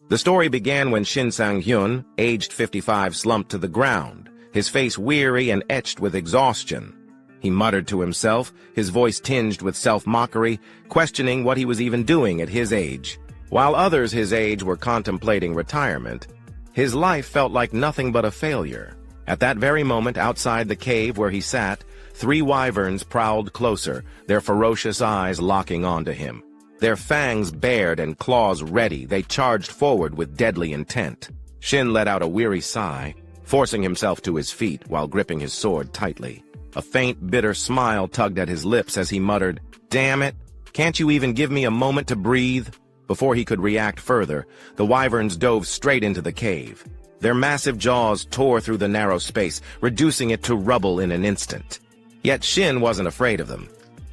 The story began when Shin Sang-hyun, aged 55, slumped to the ground, his face weary and etched with exhaustion. He muttered to himself, his voice tinged with self-mockery, questioning what he was even doing at his age. While others his age were contemplating retirement, his life felt like nothing but a failure. At that very moment, outside the cave where he sat, 3 wyverns prowled closer, their ferocious eyes locking onto him. Their fangs bared and claws ready, they charged forward with deadly intent. Shin let out a weary sigh, forcing himself to his feet while gripping his sword tightly. A faint, bitter smile tugged at his lips as he muttered, "Damn it! Can't you even give me a moment to breathe?" Before he could react further, the wyverns dove straight into the cave. Their massive jaws tore through the narrow space, reducing it to rubble in an instant. Yet Shin wasn't afraid of them.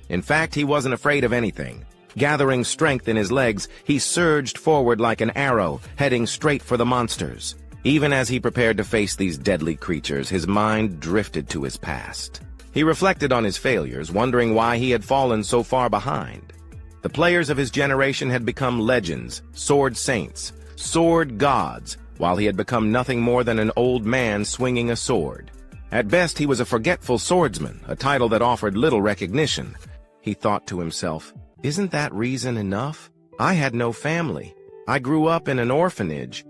In fact, he wasn't afraid of anything. Gathering strength in his legs, he surged forward like an arrow, heading straight for the monsters. Even as he prepared to face these deadly creatures, his mind drifted to his past. He reflected on his failures, wondering why he had fallen so far behind. The players of his generation had become legends, sword saints, sword gods, while he had become nothing more than an old man swinging a sword. At best, he was a forgetful swordsman, a title that offered little recognition. He thought to himself, "Isn't that reason enough? I had no family. I grew up in an orphanage.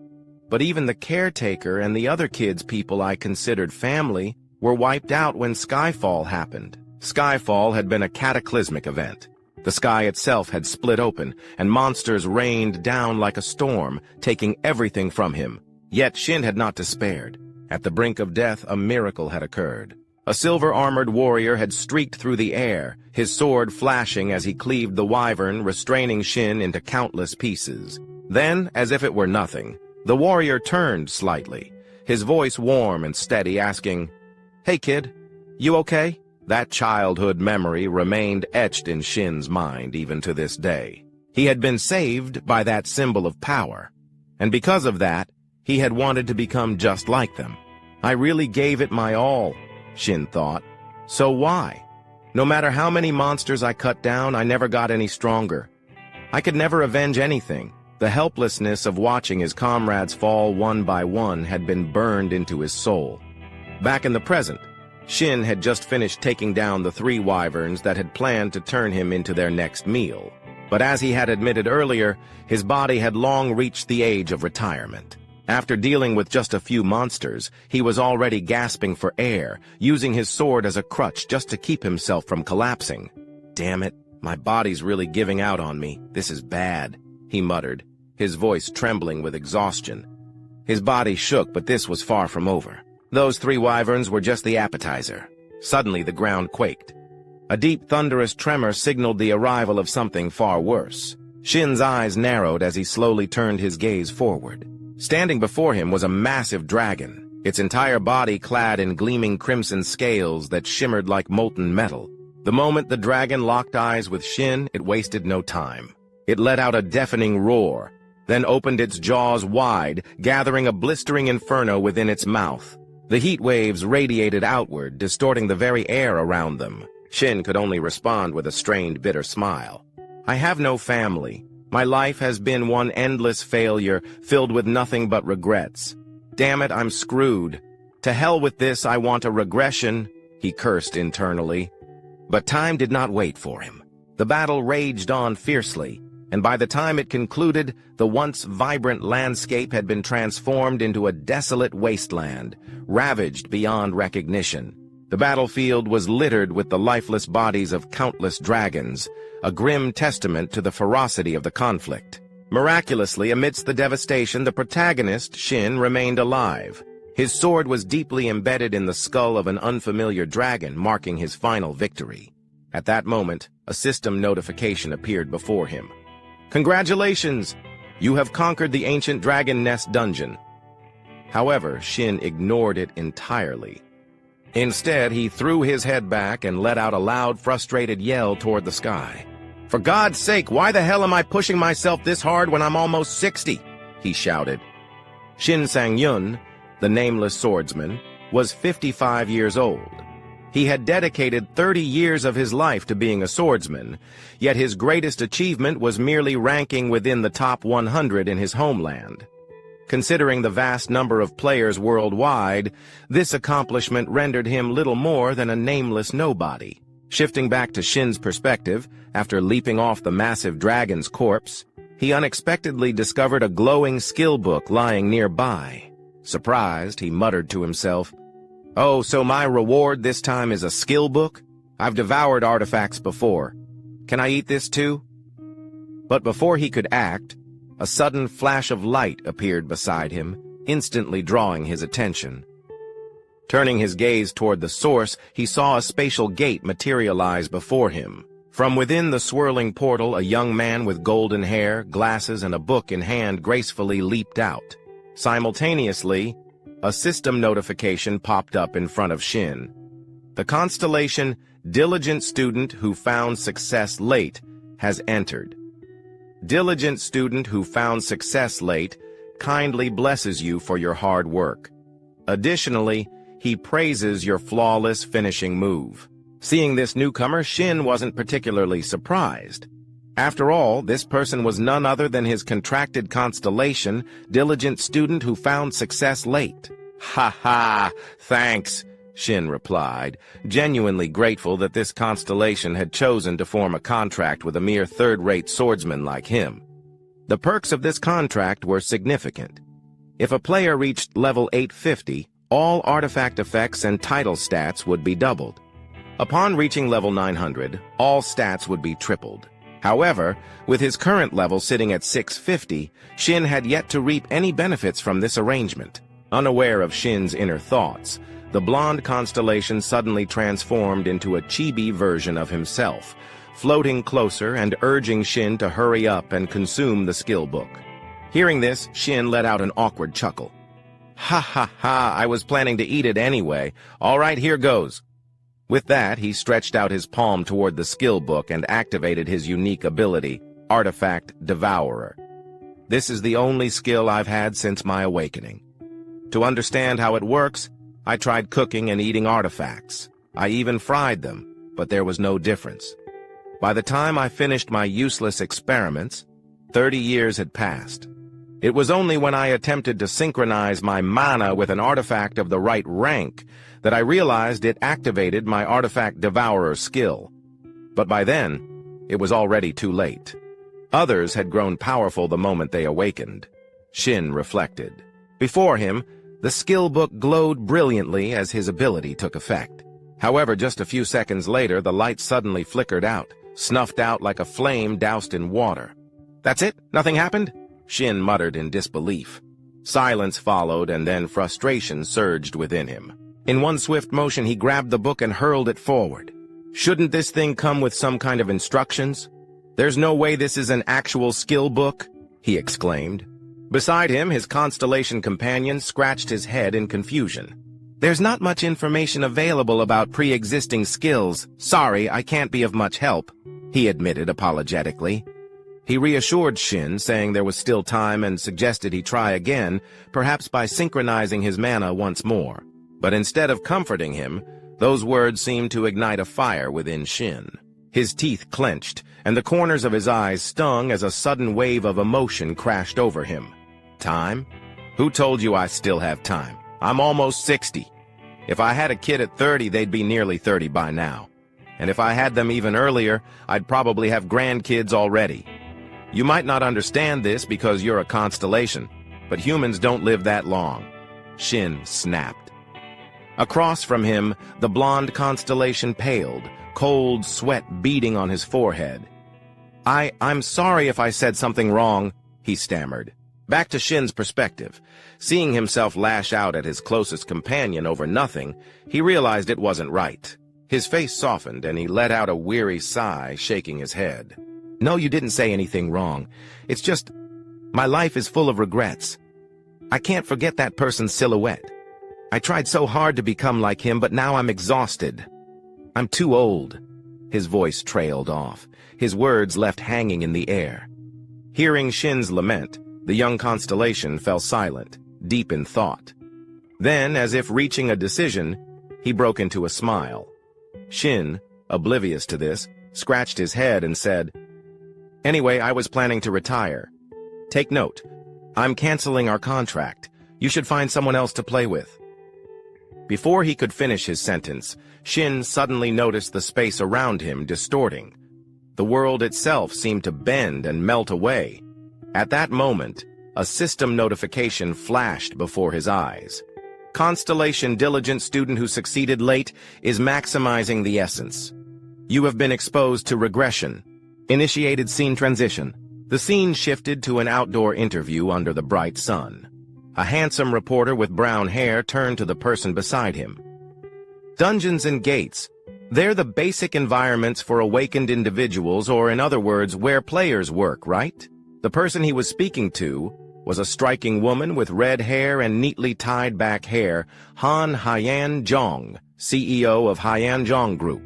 But even the caretaker and the other kids people I considered family were wiped out when Skyfall happened." Skyfall had been a cataclysmic event. The sky itself had split open, and monsters rained down like a storm, taking everything from him. Yet Shin had not despaired. At the brink of death, a miracle had occurred. A silver-armored warrior had streaked through the air, his sword flashing as he cleaved the wyvern, restraining Shin into countless pieces. Then, as if it were nothing, the warrior turned slightly, his voice warm and steady, asking, "Hey kid, you okay?" That childhood memory remained etched in Shin's mind even to this day. He had been saved by that symbol of power, and because of that, he had wanted to become just like them. I really gave it my all, Shin thought. So why? No matter how many monsters I cut down, I never got any stronger. I could never avenge anything. The helplessness of watching his comrades fall one by one had been burned into his soul. Back in the present, Shin had just finished taking down the 3 wyverns that had planned to turn him into their next meal. But as he had admitted earlier, his body had long reached the age of retirement. After dealing with just a few monsters, he was already gasping for air, using his sword as a crutch just to keep himself from collapsing. "Damn it, my body's really giving out on me. This is bad," he muttered, his voice trembling with exhaustion. His body shook, but this was far from over. Those 3 wyverns were just the appetizer. Suddenly the ground quaked. A deep, thunderous tremor signaled the arrival of something far worse. Shin's eyes narrowed as he slowly turned his gaze forward. Standing before him was a massive dragon, its entire body clad in gleaming crimson scales that shimmered like molten metal. The moment the dragon locked eyes with Shin, it wasted no time. It let out a deafening roar, then opened its jaws wide, gathering a blistering inferno within its mouth. The heat waves radiated outward, distorting the very air around them. Shin could only respond with a strained, bitter smile. "I have no family. My life has been one endless failure, filled with nothing but regrets. Damn it, I'm screwed. To hell with this, I want a regression," he cursed internally. But time did not wait for him. The battle raged on fiercely, and by the time it concluded, the once vibrant landscape had been transformed into a desolate wasteland, ravaged beyond recognition. The battlefield was littered with the lifeless bodies of countless dragons, a grim testament to the ferocity of the conflict. Miraculously, amidst the devastation, the protagonist, Shin, remained alive. His sword was deeply embedded in the skull of an unfamiliar dragon, marking his final victory. At that moment, a system notification appeared before him. "Congratulations! You have conquered the ancient dragon nest dungeon." However, Shin ignored it entirely. Instead, he threw his head back and let out a loud, frustrated yell toward the sky. "For God's sake, why the hell am I pushing myself this hard when I'm almost 60? He shouted. Shin Sang-yun, the nameless swordsman, was 55 years old. He had dedicated 30 years of his life to being a swordsman, yet his greatest achievement was merely ranking within the top 100 in his homeland. Considering the vast number of players worldwide, this accomplishment rendered him little more than a nameless nobody. Shifting back to Shin's perspective, after leaping off the massive dragon's corpse, he unexpectedly discovered a glowing skill book lying nearby. Surprised, he muttered to himself, "Oh, so my reward this time is a skill book? I've devoured artifacts before. Can I eat this too?" But before he could act, a sudden flash of light appeared beside him, instantly drawing his attention. Turning his gaze toward the source, he saw a spatial gate materialize before him. From within the swirling portal, a young man with golden hair, glasses, and a book in hand gracefully leaped out. Simultaneously, a system notification popped up in front of Shin. The constellation "Diligent Student Who Found Success Late" has entered. Diligent student who found success late kindly blesses you for your hard work. Additionally, he praises your flawless finishing move. Seeing this newcomer, Shin wasn't particularly surprised. After all, this person was none other than his contracted constellation, Diligent Student Who Found Success Late. "Ha ha, thanks," Shin replied, genuinely grateful that this constellation had chosen to form a contract with a mere third-rate swordsman like him. The perks of this contract were significant. If a player reached level 850, all artifact effects and title stats would be doubled. Upon reaching level 900, all stats would be tripled. However, with his current level sitting at 650, Shin had yet to reap any benefits from this arrangement. Unaware of Shin's inner thoughts, the blonde constellation suddenly transformed into a chibi version of himself, floating closer and urging Shin to hurry up and consume the skill book. Hearing this, Shin let out an awkward chuckle. "Ha ha ha, I was planning to eat it anyway. All right, here goes." With that, he stretched out his palm toward the skill book and activated his unique ability, Artifact Devourer. This is the only skill I've had since my awakening. To understand how it works, I tried cooking and eating artifacts. I even fried them, but there was no difference. By the time I finished my useless experiments, 30 years had passed. It was only when I attempted to synchronize my mana with an artifact of the right rank that I realized it activated my Artifact Devourer skill. But by then, it was already too late. Others had grown powerful the moment they awakened. Shin reflected. Before him, the skill book glowed brilliantly as his ability took effect. However, just a few seconds later, the light suddenly flickered out, snuffed out like a flame doused in water. "That's it? Nothing happened?" Shin muttered in disbelief. Silence followed, and then frustration surged within him. In one swift motion, he grabbed the book and hurled it forward. "Shouldn't this thing come with some kind of instructions? There's no way this is an actual skill book," he exclaimed. Beside him, his constellation companion scratched his head in confusion. "There's not much information available about pre-existing skills. Sorry, I can't be of much help," he admitted apologetically. He reassured Shin, saying there was still time, and suggested he try again, perhaps by synchronizing his mana once more. But instead of comforting him, those words seemed to ignite a fire within Shin. His teeth clenched, and the corners of his eyes stung as a sudden wave of emotion crashed over him. Time? Who told you I still have time? I'm almost 60. If I had a kid at 30, they'd be nearly 30 by now. And if I had them even earlier, I'd probably have grandkids already. You might not understand this because you're a constellation, but humans don't live that long. Shin snapped. Across from him, the blonde constellation paled, cold sweat beading on his forehead. I'm sorry if I said something wrong," he stammered. Back to Shin's perspective. Seeing himself lash out at his closest companion over nothing, he realized it wasn't right. His face softened, and he let out a weary sigh, shaking his head. "No, you didn't say anything wrong. It's just, my life is full of regrets. I can't forget that person's silhouette. I tried so hard to become like him, but now I'm exhausted. I'm too old." His voice trailed off, his words left hanging in the air. Hearing Shin's lament, the young constellation fell silent, deep in thought. Then, as if reaching a decision, he broke into a smile. Shin, oblivious to this, scratched his head and said, "Anyway, I was planning to retire. Take note. I'm canceling our contract. You should find someone else to play with." Before he could finish his sentence, Shin suddenly noticed the space around him distorting. The world itself seemed to bend and melt away. At that moment, a system notification flashed before his eyes. Constellation diligent student who succeeded late is maximizing the essence. You have been exposed to regression. Initiated scene transition. The scene shifted to an outdoor interview under the bright sun. A handsome reporter with brown hair turned to the person beside him. Dungeons and gates. They're the basic environments for awakened individuals, or in other words, where players work, right? The person he was speaking to was a striking woman with red hair and neatly tied back hair, Han Hyan Zhong, CEO of Hyan Zhong Group.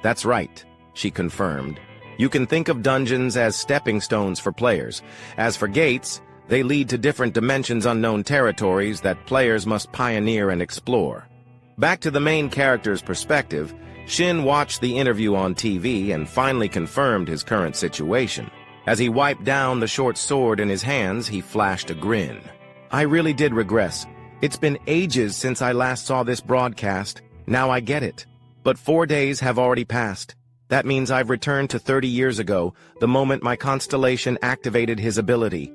"That's right," she confirmed. "You can think of dungeons as stepping stones for players. As for gates, they lead to different dimensions, unknown territories that players must pioneer and explore." Back to the main character's perspective, Shin watched the interview on TV and finally confirmed his current situation. As he wiped down the short sword in his hands, he flashed a grin. "I really did regress. It's been ages since I last saw this broadcast. Now I get it. But 4 days have already passed. That means I've returned to 30 years ago, the moment my constellation activated his ability."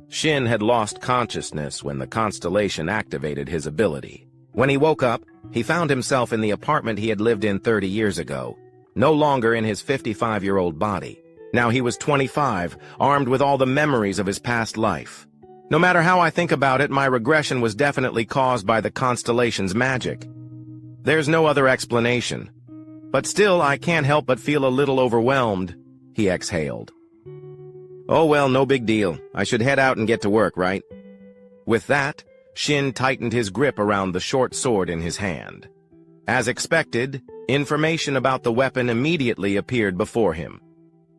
Shin had lost consciousness when the constellation activated his ability. When he woke up, he found himself in the apartment he had lived in 30 years ago, no longer in his 55-year-old body. Now he was 25, armed with all the memories of his past life. No matter how I think about it, my regression was definitely caused by the constellation's magic. There's no other explanation. But still, I can't help but feel a little overwhelmed, he exhaled. "Oh well, no big deal. I should head out and get to work, right?" With that, Shin tightened his grip around the short sword in his hand. As expected, information about the weapon immediately appeared before him.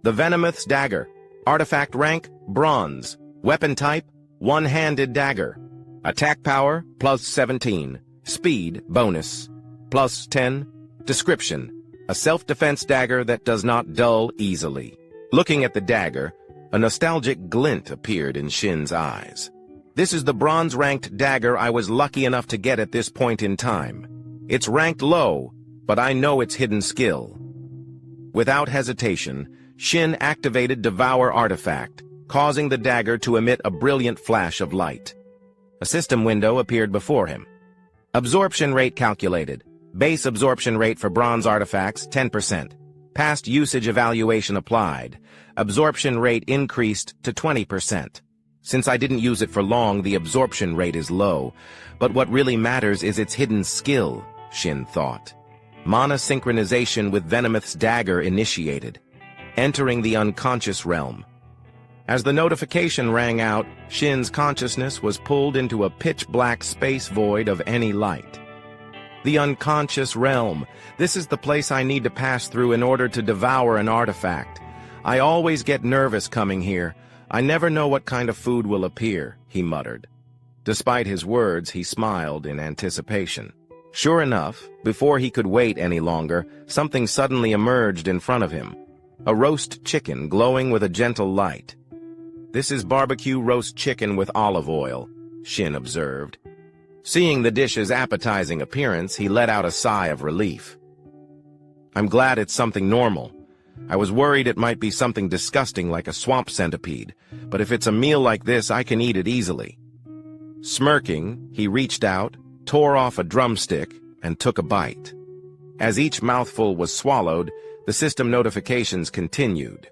The Venomous Dagger. Artifact rank, Bronze. Weapon type, one-handed dagger. Attack power, +17. Speed, bonus, +10. Description. A self-defense dagger that does not dull easily. Looking at the dagger, a nostalgic glint appeared in Shin's eyes. "This is the bronze-ranked dagger I was lucky enough to get at this point in time. It's ranked low, but I know its hidden skill." Without hesitation, Shin activated Devour artifact, causing the dagger to emit a brilliant flash of light. A system window appeared before him. Absorption rate calculated. Base absorption rate for bronze artifacts, 10%. Past usage evaluation applied. Absorption rate increased to 20%. Since I didn't use it for long, the absorption rate is low. But what really matters is its hidden skill, Shin thought. Mana synchronization with Venomous Dagger initiated. Entering the unconscious realm. As the notification rang out, Shin's consciousness was pulled into a pitch-black space void of any light. The unconscious realm. This is the place I need to pass through in order to devour an artifact. I always get nervous coming here. I never know what kind of food will appear, he muttered. Despite his words, he smiled in anticipation. Sure enough, before he could wait any longer, something suddenly emerged in front of him. A roast chicken glowing with a gentle light. "This is barbecue roast chicken with olive oil," Shin observed. Seeing the dish's appetizing appearance, he let out a sigh of relief. "I'm glad it's something normal. I was worried it might be something disgusting like a swamp centipede, but if it's a meal like this, I can eat it easily." Smirking, he reached out, tore off a drumstick, and took a bite. As each mouthful was swallowed, the system notifications continued.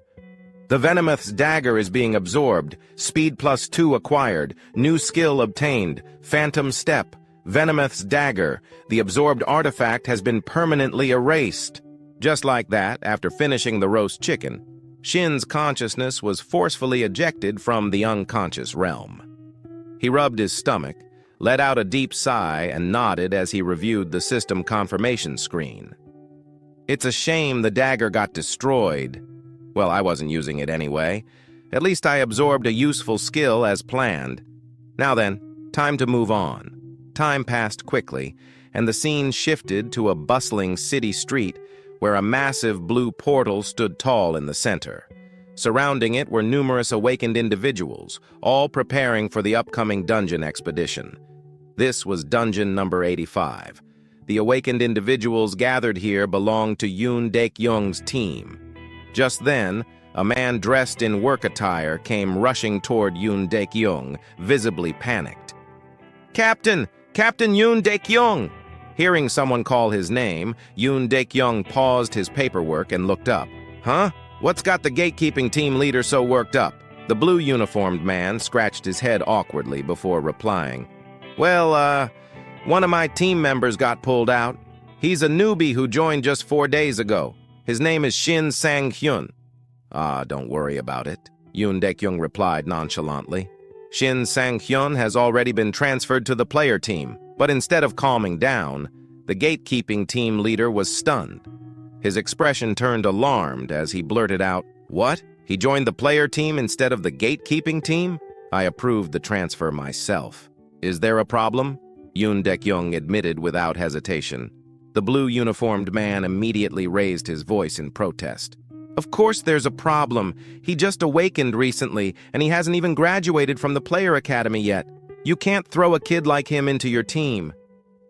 "The Venomous Dagger is being absorbed. Speed +2 acquired. New skill obtained. Phantom Step. Venomous Dagger. The absorbed artifact has been permanently erased." Just like that, after finishing the roast chicken, Shin's consciousness was forcefully ejected from the unconscious realm. He rubbed his stomach, let out a deep sigh, and nodded as he reviewed the system confirmation screen. It's a shame the dagger got destroyed. Well, I wasn't using it anyway. At least I absorbed a useful skill as planned. Now then, time to move on. Time passed quickly, and the scene shifted to a bustling city street where a massive blue portal stood tall in the center. Surrounding it were numerous awakened individuals, all preparing for the upcoming dungeon expedition. This was dungeon number 85. The awakened individuals gathered here belonged to Yoon Daek-young's team. Just then, a man dressed in work attire came rushing toward Yoon Daek-young, visibly panicked. "Captain! Captain Yoon Daek-young!" Hearing someone call his name, Yoon Daek-young paused his paperwork and looked up. "Huh? What's got the gatekeeping team leader so worked up?" The blue-uniformed man scratched his head awkwardly before replying. "Well, one of my team members got pulled out. He's a newbie who joined just 4 days ago. His name is Shin Sang-hyun." "Ah, don't worry about it," Yoon Daek-young replied nonchalantly. "Shin Sang-hyun has already been transferred to the player team." But instead of calming down, the gatekeeping team leader was stunned. His expression turned alarmed as he blurted out, "What? He joined the player team instead of the gatekeeping team? I approved the transfer myself. Is there a problem?" Yoon Daek-young admitted without hesitation. The blue-uniformed man immediately raised his voice in protest. "Of course there's a problem. He just awakened recently, and he hasn't even graduated from the player academy yet. You can't throw a kid like him into your team.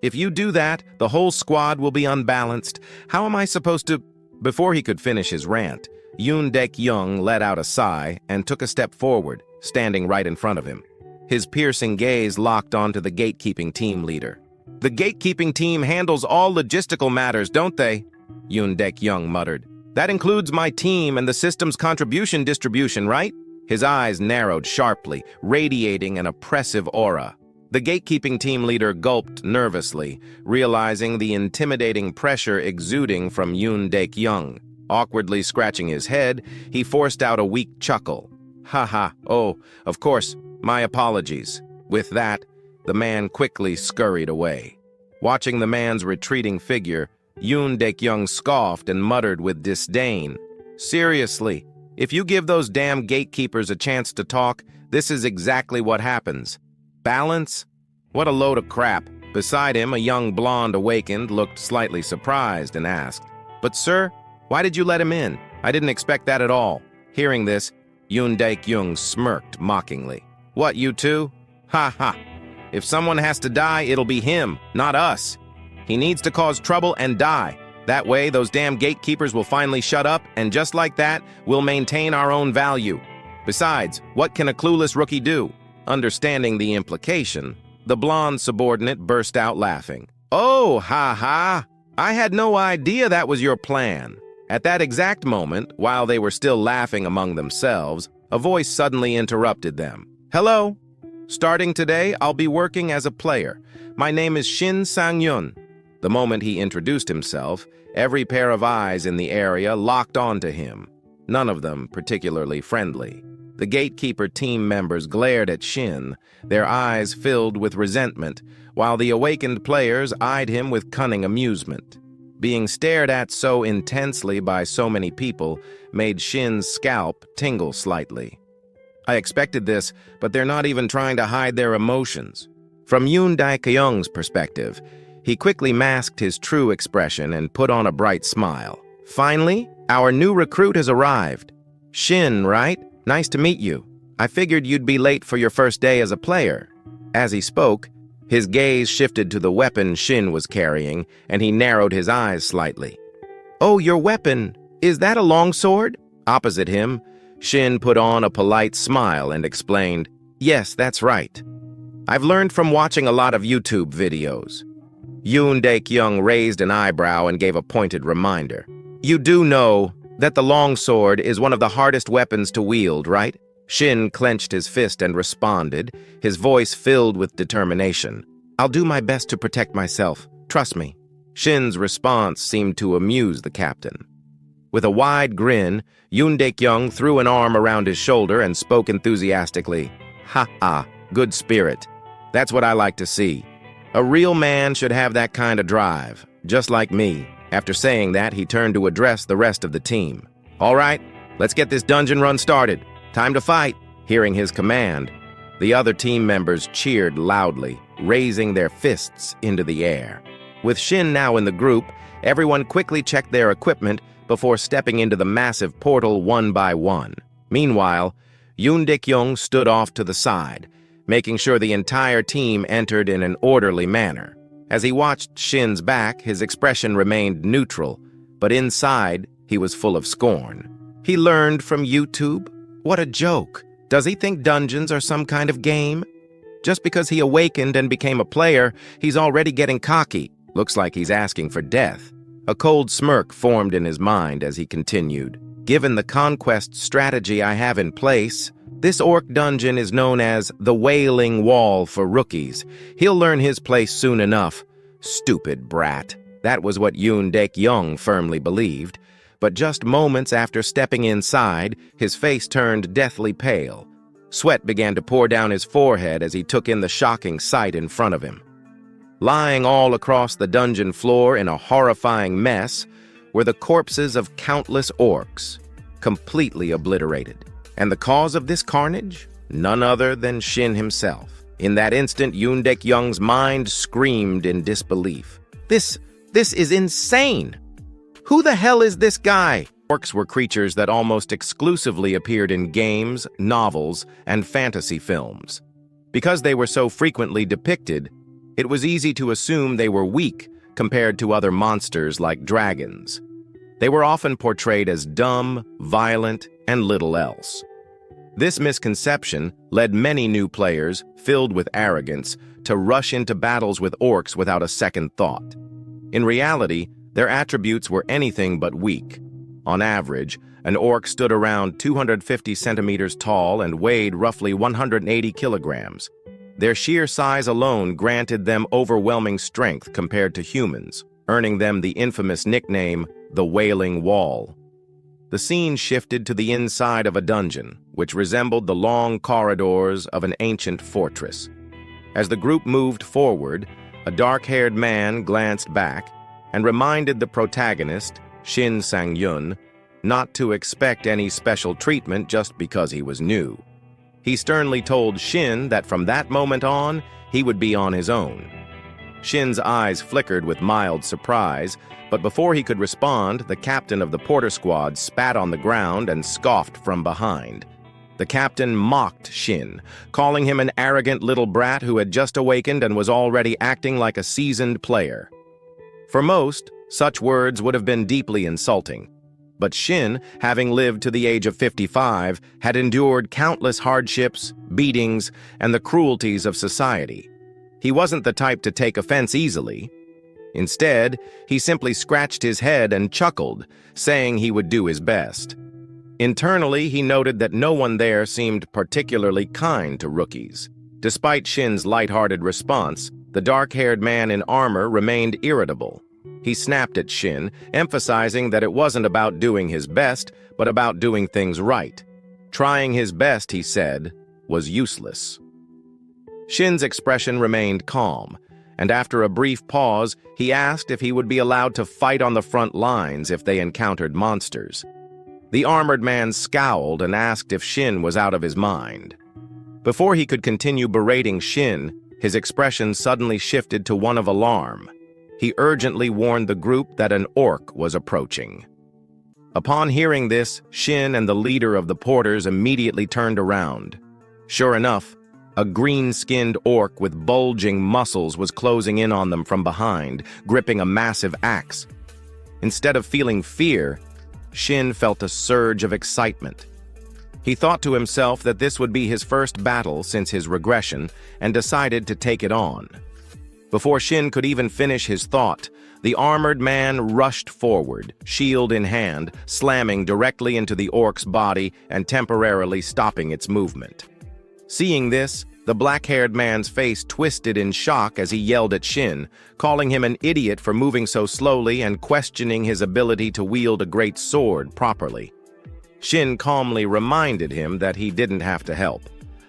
If you do that, the whole squad will be unbalanced. How am I supposed to—" Before he could finish his rant, Yoon Daek-young let out a sigh and took a step forward, standing right in front of him. His piercing gaze locked onto the gatekeeping team leader. "The gatekeeping team handles all logistical matters, don't they?" Yoon Daek-young muttered. "That includes my team and the system's contribution distribution, right?" His eyes narrowed sharply, radiating an oppressive aura. The gatekeeping team leader gulped nervously, realizing the intimidating pressure exuding from Yoon Daek-young. Awkwardly scratching his head, he forced out a weak chuckle. "Ha, oh, of course, my apologies." With that, the man quickly scurried away. Watching the man's retreating figure, Yoon Daek-young scoffed and muttered with disdain, "Seriously, if you give those damn gatekeepers a chance to talk, this is exactly what happens. Balance? What a load of crap." Beside him, a young blonde awakened looked slightly surprised and asked, "But sir, why did you let him in? I didn't expect that at all." Hearing this, Yoon Daek-young smirked mockingly. "What, you two? Ha. If someone has to die, it'll be him, not us. He needs to cause trouble and die. That way, those damn gatekeepers will finally shut up, and just like that, we'll maintain our own value. Besides, what can a clueless rookie do?" Understanding the implication, the blonde subordinate burst out laughing. "Oh, ha. I had no idea that was your plan." At that exact moment, while they were still laughing among themselves, a voice suddenly interrupted them. "Hello. Starting today, I'll be working as a player. My name is Shin Sang-hyun." The moment he introduced himself, every pair of eyes in the area locked onto him, none of them particularly friendly. The gatekeeper team members glared at Shin, their eyes filled with resentment, while the awakened players eyed him with cunning amusement. Being stared at so intensely by so many people made Shin's scalp tingle slightly. "I expected this, but they're not even trying to hide their emotions." From Yoon Daek-young's perspective, he quickly masked his true expression and put on a bright smile. "Finally, our new recruit has arrived. Shin, right? Nice to meet you. I figured you'd be late for your first day as a player." As he spoke, his gaze shifted to the weapon Shin was carrying, and he narrowed his eyes slightly. "Oh, your weapon. Is that a longsword?" Opposite him, Shin put on a polite smile and explained, "Yes, that's right. I've learned from watching a lot of YouTube videos." Yoon Daek-young raised an eyebrow and gave a pointed reminder. "You do know that the longsword is one of the hardest weapons to wield, right?" Shin clenched his fist and responded, his voice filled with determination. "I'll do my best to protect myself. Trust me." Shin's response seemed to amuse the captain. With a wide grin, Yoon Daek-young threw an arm around his shoulder and spoke enthusiastically. "Ha, good spirit. That's what I like to see. A real man should have that kind of drive, just like me." After saying that, he turned to address the rest of the team. "All right, let's get this dungeon run started. Time to fight." Hearing his command, the other team members cheered loudly, raising their fists into the air. With Shin now in the group, everyone quickly checked their equipment before stepping into the massive portal one by one. Meanwhile, Yoon Dik-young stood off to the side, making sure the entire team entered in an orderly manner. As he watched Shin's back, his expression remained neutral, but inside, he was full of scorn. He learned from YouTube? What a joke! Does he think dungeons are some kind of game? Just because he awakened and became a player, he's already getting cocky. Looks like he's asking for death. A cold smirk formed in his mind as he continued. Given the conquest strategy I have in place, this orc dungeon is known as the Wailing Wall for rookies. He'll learn his place soon enough. Stupid brat. That was what Yoon Dik-young firmly believed. But just moments after stepping inside, his face turned deathly pale. Sweat began to pour down his forehead as he took in the shocking sight in front of him. Lying all across the dungeon floor in a horrifying mess were the corpses of countless orcs, completely obliterated. And the cause of this carnage? None other than Shin himself. In that instant, Yoon Dik-young's mind screamed in disbelief. This is insane! Who the hell is this guy? Orcs were creatures that almost exclusively appeared in games, novels, and fantasy films. Because they were so frequently depicted, it was easy to assume they were weak compared to other monsters like dragons. They were often portrayed as dumb, violent, and little else. This misconception led many new players, filled with arrogance, to rush into battles with orcs without a second thought. In reality, their attributes were anything but weak. On average, an orc stood around 250 centimeters tall and weighed roughly 180 kilograms. Their sheer size alone granted them overwhelming strength compared to humans, earning them the infamous nickname, the Wailing Wall. The scene shifted to the inside of a dungeon, which resembled the long corridors of an ancient fortress. As the group moved forward, a dark-haired man glanced back and reminded the protagonist, Shin Sang-yun, not to expect any special treatment just because he was new. He sternly told Shin that from that moment on, he would be on his own. Shin's eyes flickered with mild surprise, but before he could respond, the captain of the porter squad spat on the ground and scoffed from behind. The captain mocked Shin, calling him an arrogant little brat who had just awakened and was already acting like a seasoned player. For most, such words would have been deeply insulting. But Shin, having lived to the age of 55, had endured countless hardships, beatings, and the cruelties of society. He wasn't the type to take offense easily. Instead, he simply scratched his head and chuckled, saying he would do his best. Internally, he noted that no one there seemed particularly kind to rookies. Despite Shin's lighthearted response, the dark-haired man in armor remained irritable. He snapped at Shin, emphasizing that it wasn't about doing his best, but about doing things right. Trying his best, he said, was useless. Shin's expression remained calm, and after a brief pause, he asked if he would be allowed to fight on the front lines if they encountered monsters. The armored man scowled and asked if Shin was out of his mind. Before he could continue berating Shin, his expression suddenly shifted to one of alarm. He urgently warned the group that an orc was approaching. Upon hearing this, Shin and the leader of the porters immediately turned around. Sure enough, a green-skinned orc with bulging muscles was closing in on them from behind, gripping a massive axe. Instead of feeling fear, Shin felt a surge of excitement. He thought to himself that this would be his first battle since his regression and decided to take it on. Before Shin could even finish his thought, the armored man rushed forward, shield in hand, slamming directly into the orc's body and temporarily stopping its movement. Seeing this, the black-haired man's face twisted in shock as he yelled at Shin, calling him an idiot for moving so slowly and questioning his ability to wield a great sword properly. Shin calmly reminded him that he didn't have to help.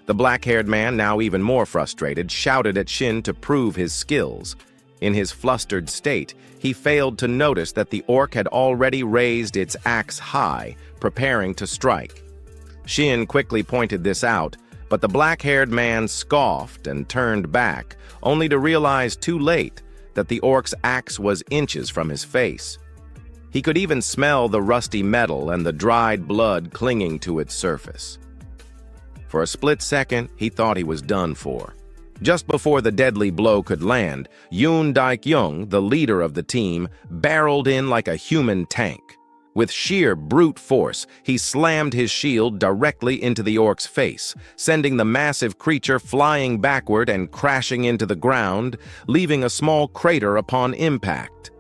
The black-haired man, now even more frustrated, shouted at Shin to prove his skills. In his flustered state, he failed to notice that the orc had already raised its axe high, preparing to strike. Shin quickly pointed this out, but the black-haired man scoffed and turned back, only to realize too late that the orc's axe was inches from his face. He could even smell the rusty metal and the dried blood clinging to its surface. For a split second, he thought he was done for. Just before the deadly blow could land, Yoon Daik-young, the leader of the team, barreled in like a human tank. With sheer brute force, he slammed his shield directly into the orc's face, sending the massive creature flying backward and crashing into the ground, leaving a small crater upon impact.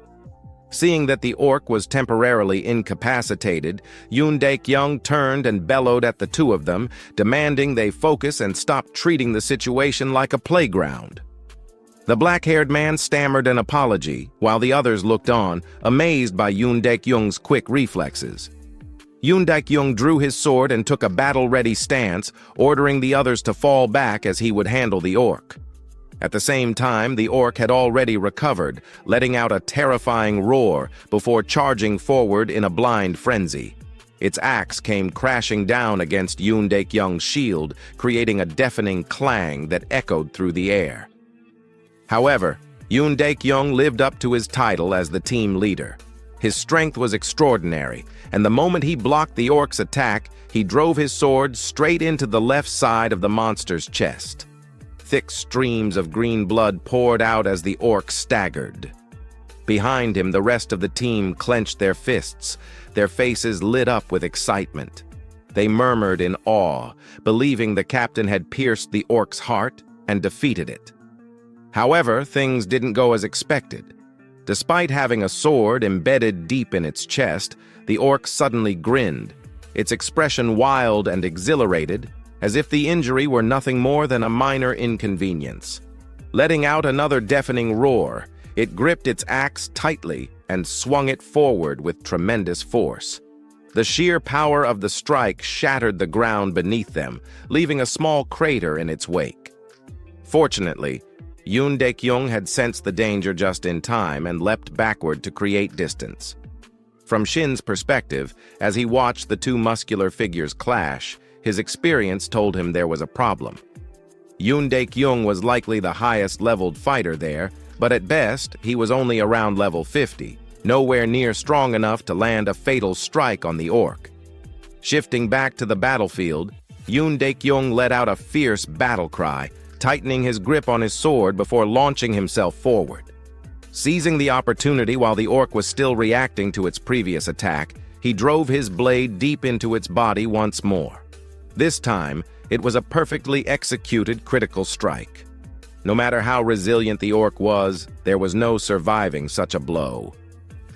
Seeing that the orc was temporarily incapacitated, Yoon Daik-young turned and bellowed at the two of them, demanding they focus and stop treating the situation like a playground. The black-haired man stammered an apology, while the others looked on, amazed by Yoon Daik-young's quick reflexes. Yoon Daik-young drew his sword and took a battle-ready stance, ordering the others to fall back as he would handle the orc. At the same time, the orc had already recovered, letting out a terrifying roar before charging forward in a blind frenzy. Its axe came crashing down against Yoon Daik-young's shield, creating a deafening clang that echoed through the air. However, Yoon Daik-young lived up to his title as the team leader. His strength was extraordinary, and the moment he blocked the orc's attack, he drove his sword straight into the left side of the monster's chest. Thick streams of green blood poured out as the orc staggered. Behind him, the rest of the team clenched their fists, their faces lit up with excitement. They murmured in awe, believing the captain had pierced the orc's heart and defeated it. However, things didn't go as expected. Despite having a sword embedded deep in its chest, the orc suddenly grinned, its expression wild and exhilarated, as if the injury were nothing more than a minor inconvenience. Letting out another deafening roar, it gripped its axe tightly and swung it forward with tremendous force. The sheer power of the strike shattered the ground beneath them, leaving a small crater in its wake. Fortunately, Yoon Daik-young had sensed the danger just in time and leapt backward to create distance. From Shin's perspective, as he watched the two muscular figures clash, his experience told him there was a problem. Yoon Daik-young was likely the highest-leveled fighter there, but at best, he was only around level 50, nowhere near strong enough to land a fatal strike on the orc. Shifting back to the battlefield, Yoon Daik-young let out a fierce battle cry, tightening his grip on his sword before launching himself forward. Seizing the opportunity while the orc was still reacting to its previous attack, he drove his blade deep into its body once more. This time, it was a perfectly executed critical strike. No matter how resilient the orc was, there was no surviving such a blow.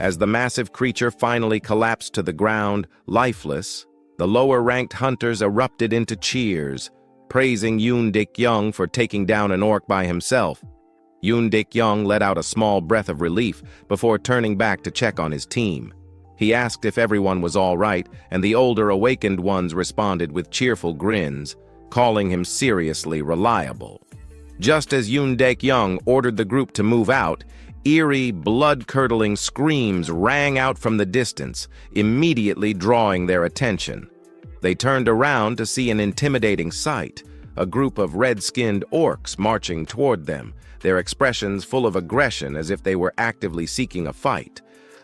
As the massive creature finally collapsed to the ground, lifeless, the lower-ranked hunters erupted into cheers, praising Yoon Daik-young for taking down an orc by himself. Yoon Daik-young let out a small breath of relief before turning back to check on his team. He asked if everyone was all right, and the older awakened ones responded with cheerful grins, calling him seriously reliable. Just as Yoon Daik-young ordered the group to move out, eerie, blood-curdling screams rang out from the distance, immediately drawing their attention. They turned around to see an intimidating sight, a group of red-skinned orcs marching toward them, their expressions full of aggression as if they were actively seeking a fight.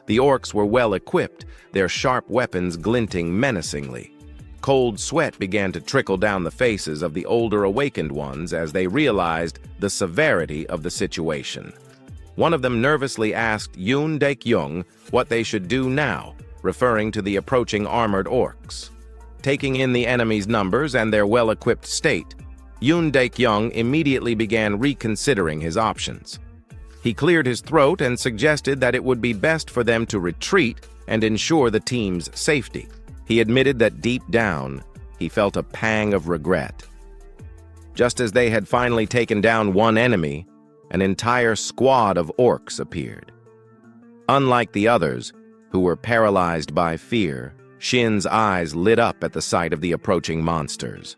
The orcs were well-equipped, their sharp weapons glinting menacingly. Cold sweat began to trickle down the faces of the older awakened ones as they realized the severity of the situation. One of them nervously asked Yoon Daik-young what they should do now, referring to the approaching armored orcs. Taking in the enemy's numbers and their well-equipped state, Yoon Daik-young immediately began reconsidering his options. He cleared his throat and suggested that it would be best for them to retreat and ensure the team's safety. He admitted that deep down, he felt a pang of regret. Just as they had finally taken down one enemy, an entire squad of orcs appeared. Unlike the others, who were paralyzed by fear, Shin's eyes lit up at the sight of the approaching monsters.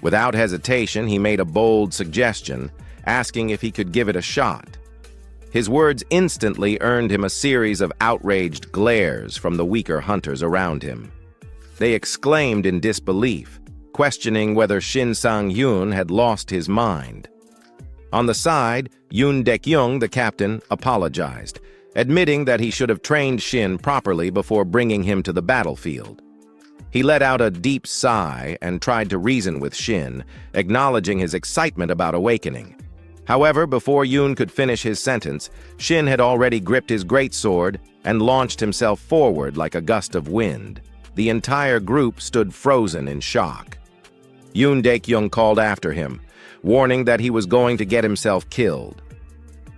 Without hesitation, he made a bold suggestion, asking if he could give it a shot. His words instantly earned him a series of outraged glares from the weaker hunters around him. They exclaimed in disbelief, questioning whether Shin Sang-hyun had lost his mind. On the side, Yoon Dek-young, the captain, apologized, admitting that he should have trained Shin properly before bringing him to the battlefield. He let out a deep sigh and tried to reason with Shin, acknowledging his excitement about awakening. However, before Yoon could finish his sentence, Shin had already gripped his greatsword and launched himself forward like a gust of wind. The entire group stood frozen in shock. Yoon Dek-young called after him, warning that he was going to get himself killed.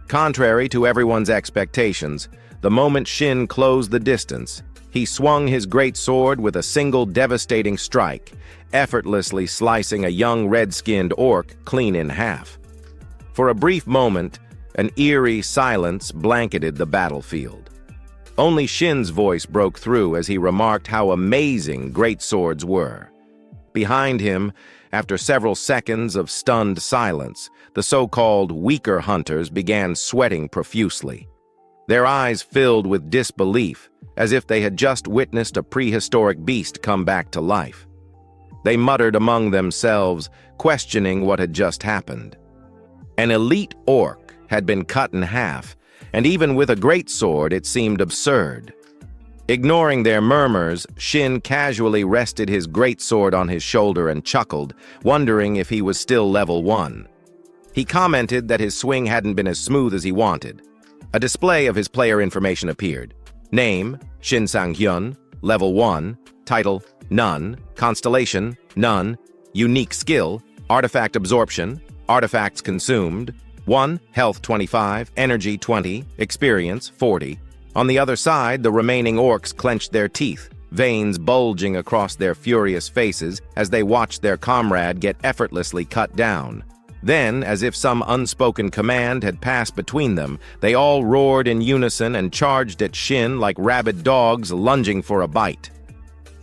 Contrary to everyone's expectations, the moment Shin closed the distance, he swung his greatsword with a single devastating strike, effortlessly slicing a young red-skinned orc clean in half. For a brief moment, an eerie silence blanketed the battlefield. Only Shin's voice broke through as he remarked how amazing greatswords were. Behind him, after several seconds of stunned silence, the so-called weaker hunters began sweating profusely. Their eyes filled with disbelief, as if they had just witnessed a prehistoric beast come back to life. They muttered among themselves, questioning what had just happened. An elite orc had been cut in half, and even with a greatsword it seemed absurd. Ignoring their murmurs, Shin casually rested his greatsword on his shoulder and chuckled, wondering if he was still level 1. He commented that his swing hadn't been as smooth as he wanted. A display of his player information appeared. Name, Shin Sang-hyun, level 1, title, none, constellation, none, unique skill, artifact absorption, artifacts consumed, 1, health 25, energy 20, experience 40. On the other side, the remaining orcs clenched their teeth, veins bulging across their furious faces as they watched their comrade get effortlessly cut down. Then, as if some unspoken command had passed between them, they all roared in unison and charged at Shin like rabid dogs lunging for a bite.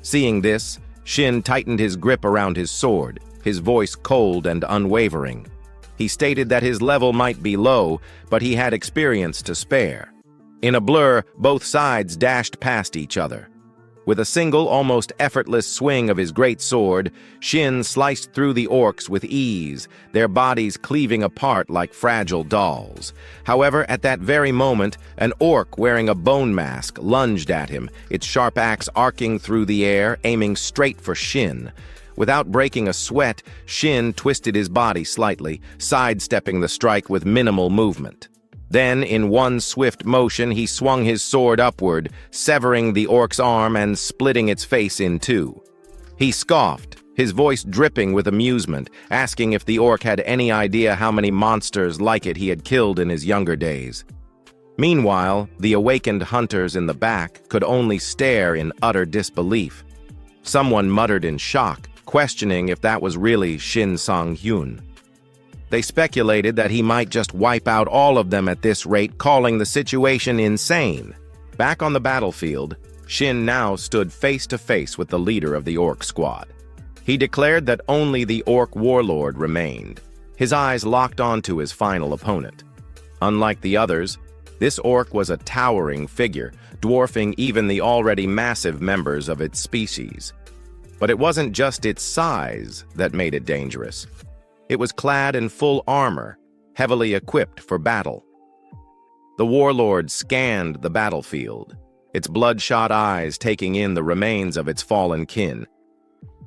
Seeing this, Shin tightened his grip around his sword, his voice cold and unwavering. He stated that his level might be low, but he had experience to spare. In a blur, both sides dashed past each other. With a single, almost effortless swing of his great sword, Shin sliced through the orcs with ease, their bodies cleaving apart like fragile dolls. However, at that very moment, an orc wearing a bone mask lunged at him, its sharp axe arcing through the air, aiming straight for Shin. Without breaking a sweat, Shin twisted his body slightly, sidestepping the strike with minimal movement. Then, in one swift motion, he swung his sword upward, severing the orc's arm and splitting its face in two. He scoffed, his voice dripping with amusement, asking if the orc had any idea how many monsters like it he had killed in his younger days. Meanwhile, the awakened hunters in the back could only stare in utter disbelief. Someone muttered in shock, questioning if that was really Shin Sang-hyun. They speculated that he might just wipe out all of them at this rate, calling the situation insane. Back on the battlefield, Shin now stood face to face with the leader of the orc squad. He declared that only the orc warlord remained, his eyes locked onto his final opponent. Unlike the others, this orc was a towering figure, dwarfing even the already massive members of its species. But it wasn't just its size that made it dangerous. It was clad in full armor, heavily equipped for battle. The warlord scanned the battlefield, its bloodshot eyes taking in the remains of its fallen kin.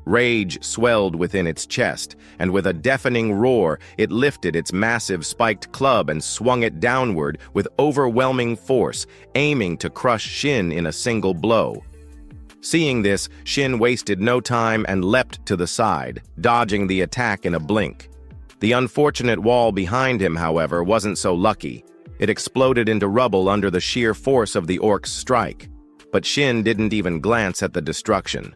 Rage swelled within its chest, and with a deafening roar, it lifted its massive spiked club and swung it downward with overwhelming force, aiming to crush Shin in a single blow. Seeing this, Shin wasted no time and leapt to the side, dodging the attack in a blink. The unfortunate wall behind him, however, wasn't so lucky. It exploded into rubble under the sheer force of the orc's strike. But Shin didn't even glance at the destruction.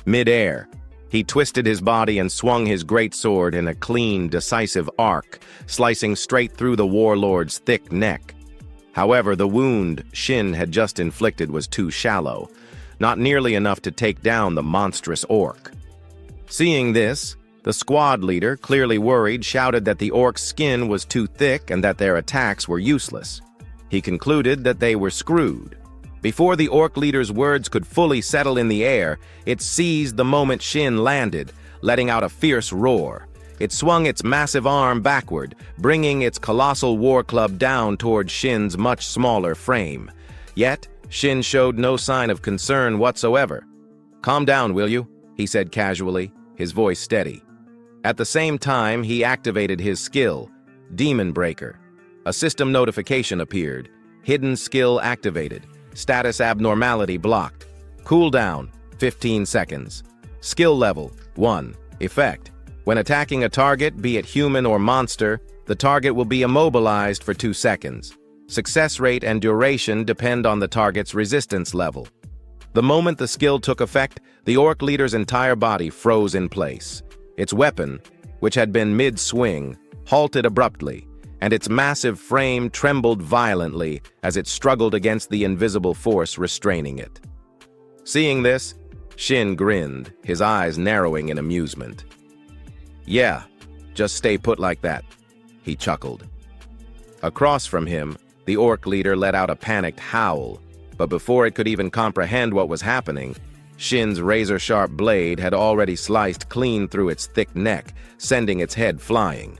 Mid-air, he twisted his body and swung his greatsword in a clean, decisive arc, slicing straight through the warlord's thick neck. However, the wound Shin had just inflicted was too shallow, not nearly enough to take down the monstrous orc. Seeing this, the squad leader, clearly worried, shouted that the orc's skin was too thick and that their attacks were useless. He concluded that they were screwed. Before the orc leader's words could fully settle in the air, it seized the moment Shin landed, letting out a fierce roar. It swung its massive arm backward, bringing its colossal war club down toward Shin's much smaller frame. Yet, Shin showed no sign of concern whatsoever. "Calm down, will you?" he said casually, his voice steady. At the same time, he activated his skill, Demon Breaker. A system notification appeared. Hidden skill activated. Status abnormality blocked. Cooldown, 15 seconds. Skill level, 1. Effect. When attacking a target, be it human or monster, the target will be immobilized for 2 seconds. Success rate and duration depend on the target's resistance level. The moment the skill took effect, the orc leader's entire body froze in place. Its weapon, which had been mid-swing, halted abruptly, and its massive frame trembled violently as it struggled against the invisible force restraining it. Seeing this, Shin grinned, his eyes narrowing in amusement. "Yeah, just stay put like that," he chuckled. Across from him, the orc leader let out a panicked howl, but before it could even comprehend what was happening, Shin's razor-sharp blade had already sliced clean through its thick neck, sending its head flying.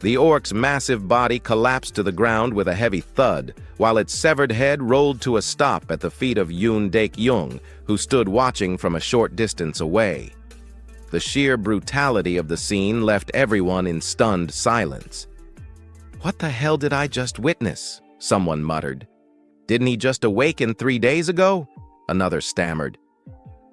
The orc's massive body collapsed to the ground with a heavy thud, while its severed head rolled to a stop at the feet of Yoon Daek-young, who stood watching from a short distance away. The sheer brutality of the scene left everyone in stunned silence. "What the hell did I just witness?" someone muttered. "Didn't he just awaken 3 days ago?" another stammered.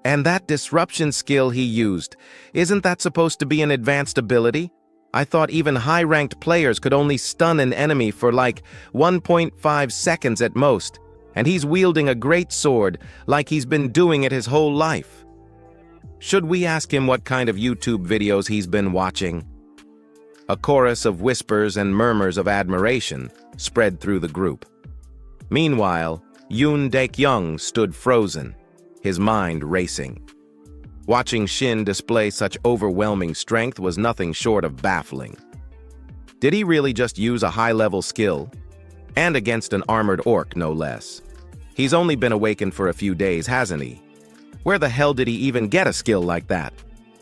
"And that disruption skill he used, isn't that supposed to be an advanced ability? I thought even high-ranked players could only stun an enemy for like 1.5 seconds at most, and he's wielding a great sword like he's been doing it his whole life. Should we ask him what kind of YouTube videos he's been watching?" A chorus of whispers and murmurs of admiration spread through the group. Meanwhile, Yoon Daek-young stood frozen, his mind racing. Watching Shin display such overwhelming strength was nothing short of baffling. Did he really just use a high-level skill? And against an armored orc, no less. He's only been awakened for a few days, hasn't he? Where the hell did he even get a skill like that?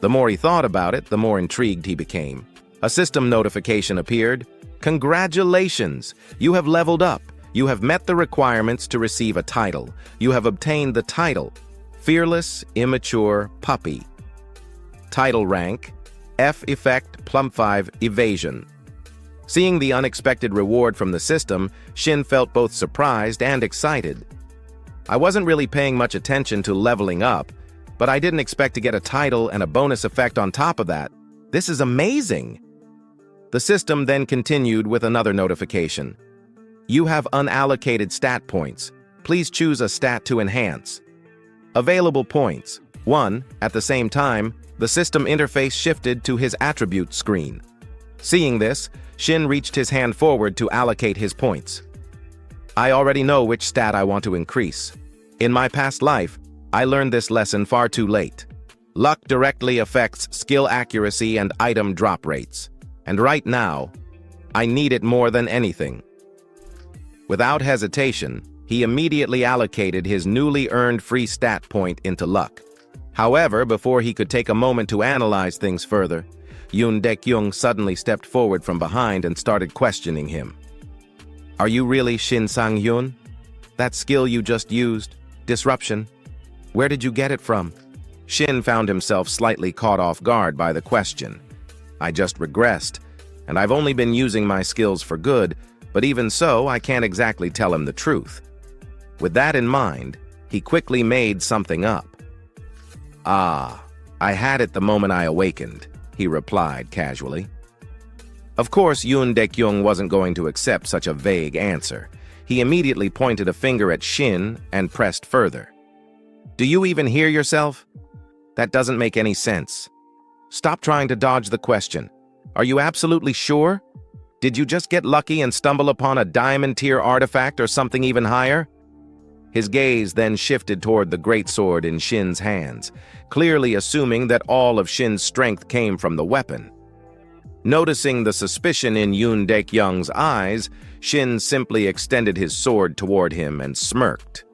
The more he thought about it, the more intrigued he became. A system notification appeared. "Congratulations! You have leveled up. You have met the requirements to receive a title. You have obtained the title, Fearless Immature Puppy. Title rank, F effect +5 evasion." Seeing the unexpected reward from the system, Shin felt both surprised and excited. "I wasn't really paying much attention to leveling up, but I didn't expect to get a title and a bonus effect on top of that. This is amazing." The system then continued with another notification. "You have unallocated stat points. Please choose a stat to enhance." Available points, 1. At the same time, the system interface shifted to his attribute screen. Seeing this, Shin reached his hand forward to allocate his points. "I already know which stat I want to increase. In my past life, I learned this lesson far too late. Luck directly affects skill accuracy and item drop rates. And right now, I need it more than anything." Without hesitation, he immediately allocated his newly earned free stat point into luck. However, before he could take a moment to analyze things further, Yoon Daek-young suddenly stepped forward from behind and started questioning him. "Are you really Shin Sang-hyun? That skill you just used, disruption, where did you get it from?" Shin found himself slightly caught off guard by the question. "I just regressed, and I've only been using my skills for good, but even so, I can't exactly tell him the truth." With that in mind, he quickly made something up. "Ah, I had it the moment I awakened," he replied casually. Of course, Yoon Daek-young wasn't going to accept such a vague answer. He immediately pointed a finger at Shin and pressed further. "Do you even hear yourself? That doesn't make any sense. Stop trying to dodge the question. Are you absolutely sure? Did you just get lucky and stumble upon a diamond-tier artifact or something even higher?" His gaze then shifted toward the greatsword in Shin's hands, clearly assuming that all of Shin's strength came from the weapon. Noticing the suspicion in Yoon Daek-young's eyes, Shin simply extended his sword toward him and smirked.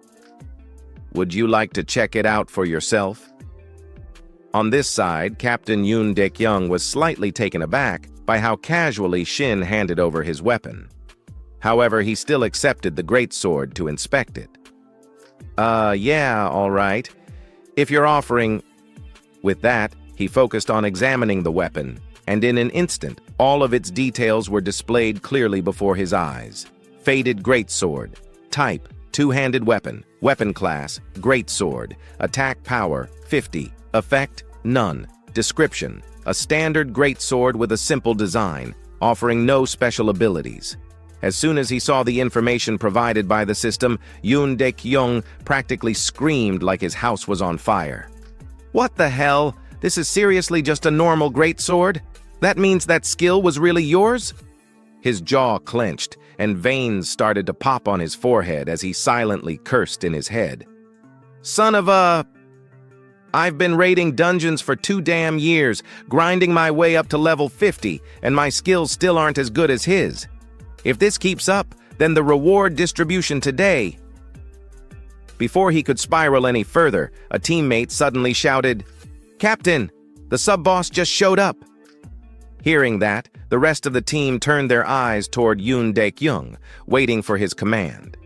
"Would you like to check it out for yourself?" On this side, Captain Yoon Daek-young was slightly taken aback by how casually Shin handed over his weapon. However, he still accepted the greatsword to inspect it. Yeah, all right. If you're offering..." With that, he focused on examining the weapon, and in an instant, all of its details were displayed clearly before his eyes. Faded greatsword. Type: two-handed weapon. Weapon class: greatsword. Attack power: 50. Effect: none. Description: a standard greatsword with a simple design, offering no special abilities. As soon as he saw the information provided by the system, Yoon Daek-young practically screamed like his house was on fire. "What the hell? This is seriously just a normal greatsword? That means that skill was really yours?" His jaw clenched, and veins started to pop on his forehead as he silently cursed in his head. "Son of a... I've been raiding dungeons for 2 damn years, grinding my way up to level 50, and my skills still aren't as good as his. If this keeps up, then the reward distribution today..." Before he could spiral any further, a teammate suddenly shouted, "Captain, the sub-boss just showed up." Hearing that, the rest of the team turned their eyes toward Yoon Daek-young, waiting for his command.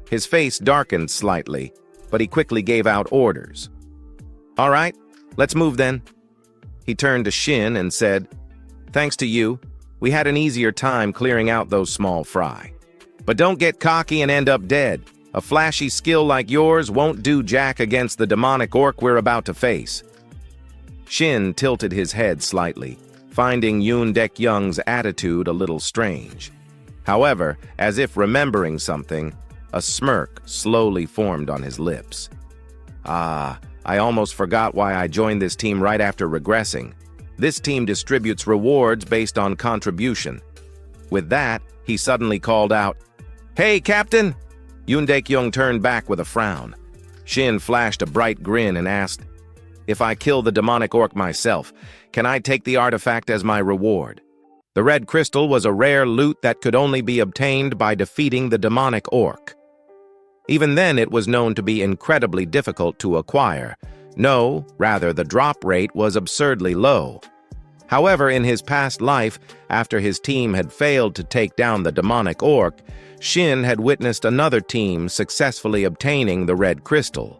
His face darkened slightly, but he quickly gave out orders. "All right, let's move then." He turned to Shin and said, "Thanks to you, we had an easier time clearing out those small fry. But don't get cocky and end up dead. A flashy skill like yours won't do jack against the demonic orc we're about to face." Shin tilted his head slightly, finding Yoon Daek-young's attitude a little strange. However, as if remembering something, a smirk slowly formed on his lips. I almost forgot why I joined this team right after regressing. This team distributes rewards based on contribution." With that, he suddenly called out, "Hey, Captain!" Yoon Daek-young turned back with a frown. Shin flashed a bright grin and asked, "If I kill the demonic orc myself, can I take the artifact as my reward?" The red crystal was a rare loot that could only be obtained by defeating the demonic orc. Even then, it was known to be incredibly difficult to acquire. No, rather, the drop rate was absurdly low. However, in his past life, after his team had failed to take down the demonic orc, Shin had witnessed another team successfully obtaining the red crystal.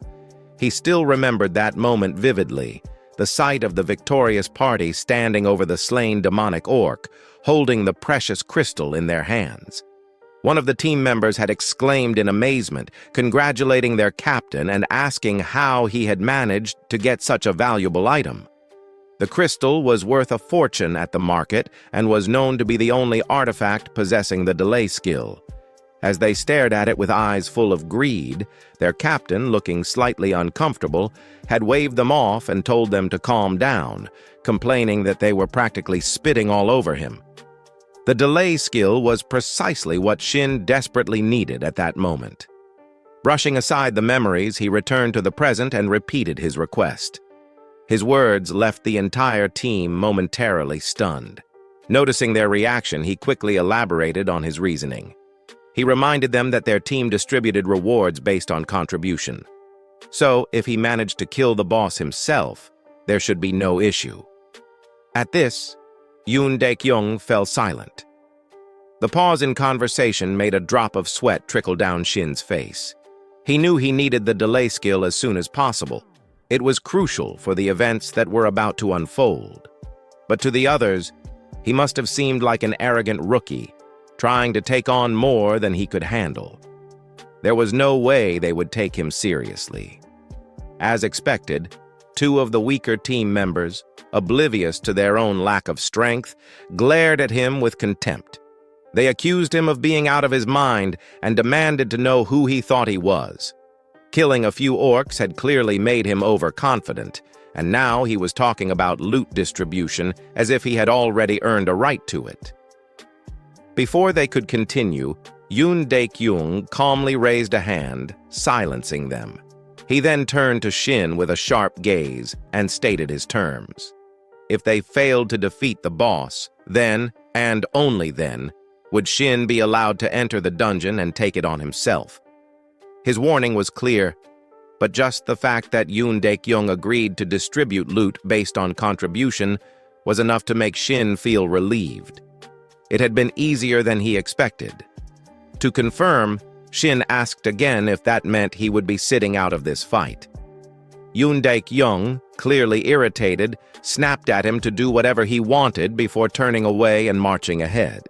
He still remembered that moment vividly, the sight of the victorious party standing over the slain demonic orc, holding the precious crystal in their hands. One of the team members had exclaimed in amazement, congratulating their captain and asking how he had managed to get such a valuable item. The crystal was worth a fortune at the market and was known to be the only artifact possessing the delay skill. As they stared at it with eyes full of greed, their captain, looking slightly uncomfortable, had waved them off and told them to calm down, complaining that they were practically spitting all over him. The delay skill was precisely what Shin desperately needed at that moment. Brushing aside the memories, he returned to the present and repeated his request. His words left the entire team momentarily stunned. Noticing their reaction, he quickly elaborated on his reasoning. He reminded them that their team distributed rewards based on contribution. So, if he managed to kill the boss himself, there should be no issue. At this, Yoon Daek-young fell silent. The pause in conversation made a drop of sweat trickle down Shin's face. He knew he needed the delay skill as soon as possible. It was crucial for the events that were about to unfold. But to the others, he must have seemed like an arrogant rookie, trying to take on more than he could handle. There was no way they would take him seriously. As expected, 2 of the weaker team members, oblivious to their own lack of strength, glared at him with contempt. They accused him of being out of his mind and demanded to know who he thought he was. Killing a few orcs had clearly made him overconfident, and now he was talking about loot distribution as if he had already earned a right to it. Before they could continue, Yoon Daek-young calmly raised a hand, silencing them. He then turned to Shin with a sharp gaze and stated his terms. If they failed to defeat the boss, then, and only then, would Shin be allowed to enter the dungeon and take it on himself. His warning was clear: but just the fact that Yoon Daek-young agreed to distribute loot based on contribution was enough to make Shin feel relieved. It had been easier than he expected. To confirm, Shin asked again if that meant he would be sitting out of this fight. Yoon Daek-young, clearly irritated, snapped at him to do whatever he wanted before turning away and marching ahead.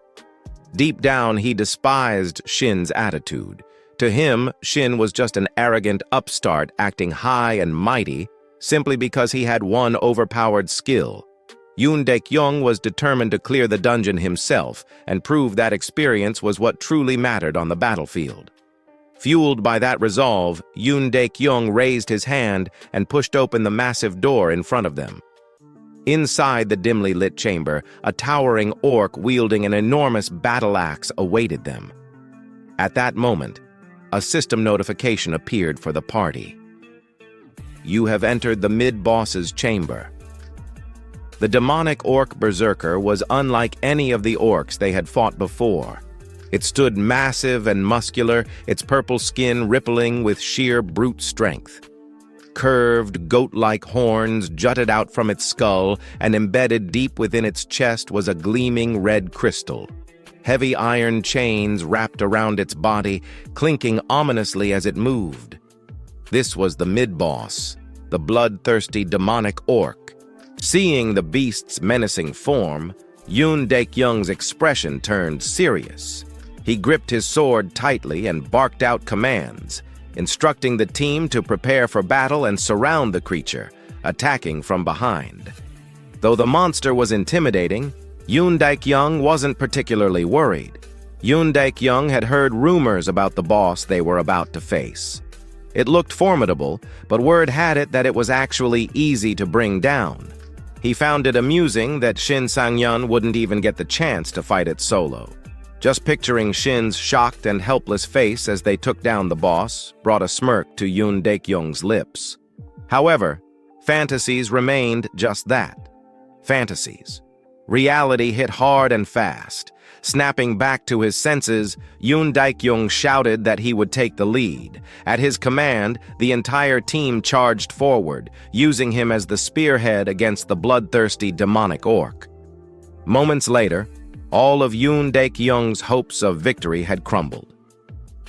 Deep down, he despised Shin's attitude. To him, Shin was just an arrogant upstart acting high and mighty simply because he had one overpowered skill. Yoon Daek-young was determined to clear the dungeon himself and prove that experience was what truly mattered on the battlefield. Fueled by that resolve, Yoon Daek-young raised his hand and pushed open the massive door in front of them. Inside the dimly lit chamber, a towering orc wielding an enormous battle axe awaited them. At that moment, a system notification appeared for the party. You have entered the mid-boss's chamber. The demonic orc berserker was unlike any of the orcs they had fought before. It stood massive and muscular, its purple skin rippling with sheer brute strength. Curved, goat-like horns jutted out from its skull, and embedded deep within its chest was a gleaming red crystal. Heavy iron chains wrapped around its body, clinking ominously as it moved. This was the mid-boss, the bloodthirsty demonic orc. Seeing the beast's menacing form, Yoon Daek-young's expression turned serious. He gripped his sword tightly and barked out commands, instructing the team to prepare for battle and surround the creature, attacking from behind. Though the monster was intimidating, Yoon Daek-young wasn't particularly worried. Yoon Daek-young had heard rumors about the boss they were about to face. It looked formidable, but word had it that it was actually easy to bring down. He found it amusing that Shin Sang-yeon wouldn't even get the chance to fight it solo. Just picturing Shin's shocked and helpless face as they took down the boss brought a smirk to Yoon Daek-young's lips. However, fantasies remained just that. Fantasies. Reality hit hard and fast. Snapping back to his senses, Yoon Daek-young shouted that he would take the lead. At his command, the entire team charged forward, using him as the spearhead against the bloodthirsty demonic orc. Moments later, all of Yoon Daek-young's hopes of victory had crumbled.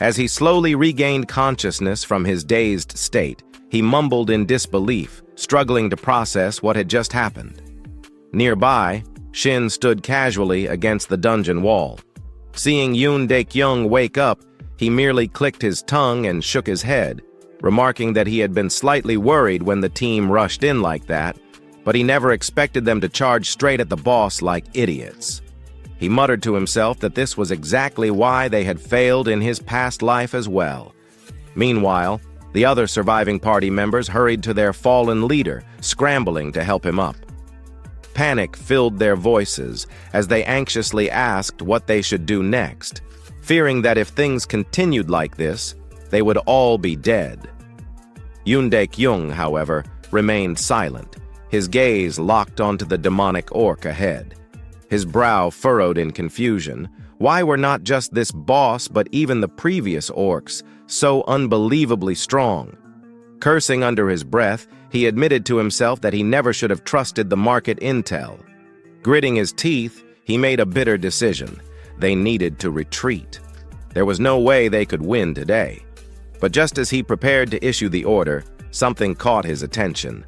As he slowly regained consciousness from his dazed state, he mumbled in disbelief, struggling to process what had just happened. Nearby, Shin stood casually against the dungeon wall. Seeing Yoon Daek-young wake up, he merely clicked his tongue and shook his head, remarking that he had been slightly worried when the team rushed in like that, but he never expected them to charge straight at the boss like idiots. He muttered to himself that this was exactly why they had failed in his past life as well. Meanwhile, the other surviving party members hurried to their fallen leader, scrambling to help him up. Panic filled their voices as they anxiously asked what they should do next, fearing that if things continued like this, they would all be dead. Yoon Daek-young, however, remained silent, his gaze locked onto the demonic orc ahead. His brow furrowed in confusion. Why were not just this boss but even the previous orcs so unbelievably strong? Cursing under his breath, he admitted to himself that he never should have trusted the market intel. Gritting his teeth, he made a bitter decision. They needed to retreat. There was no way they could win today. But just as he prepared to issue the order, something caught his attention.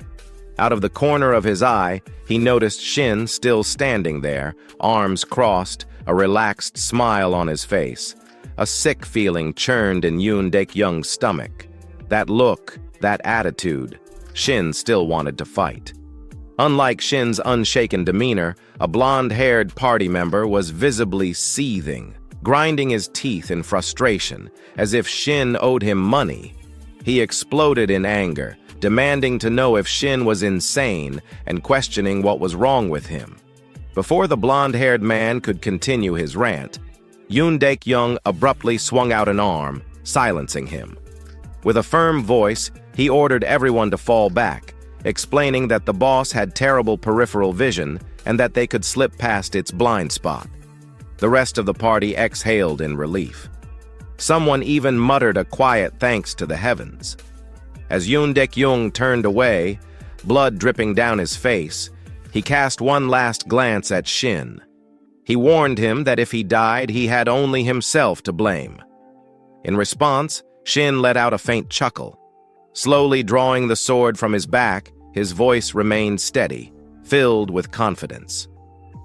Out of the corner of his eye, he noticed Shin still standing there, arms crossed, a relaxed smile on his face. A sick feeling churned in Yoon Daek-young's stomach. That look, that attitude, Shin still wanted to fight. Unlike Shin's unshaken demeanor, a blonde-haired party member was visibly seething, grinding his teeth in frustration, as if Shin owed him money. He exploded in anger, demanding to know if Shin was insane and questioning what was wrong with him. Before the blonde-haired man could continue his rant, Yoon Daek-young abruptly swung out an arm, silencing him. With a firm voice, he ordered everyone to fall back, explaining that the boss had terrible peripheral vision and that they could slip past its blind spot. The rest of the party exhaled in relief. Someone even muttered a quiet thanks to the heavens. As Yoon Dek-young turned away, blood dripping down his face, he cast one last glance at Shin. He warned him that if he died, he had only himself to blame. In response, Shin let out a faint chuckle. Slowly drawing the sword from his back, his voice remained steady, filled with confidence.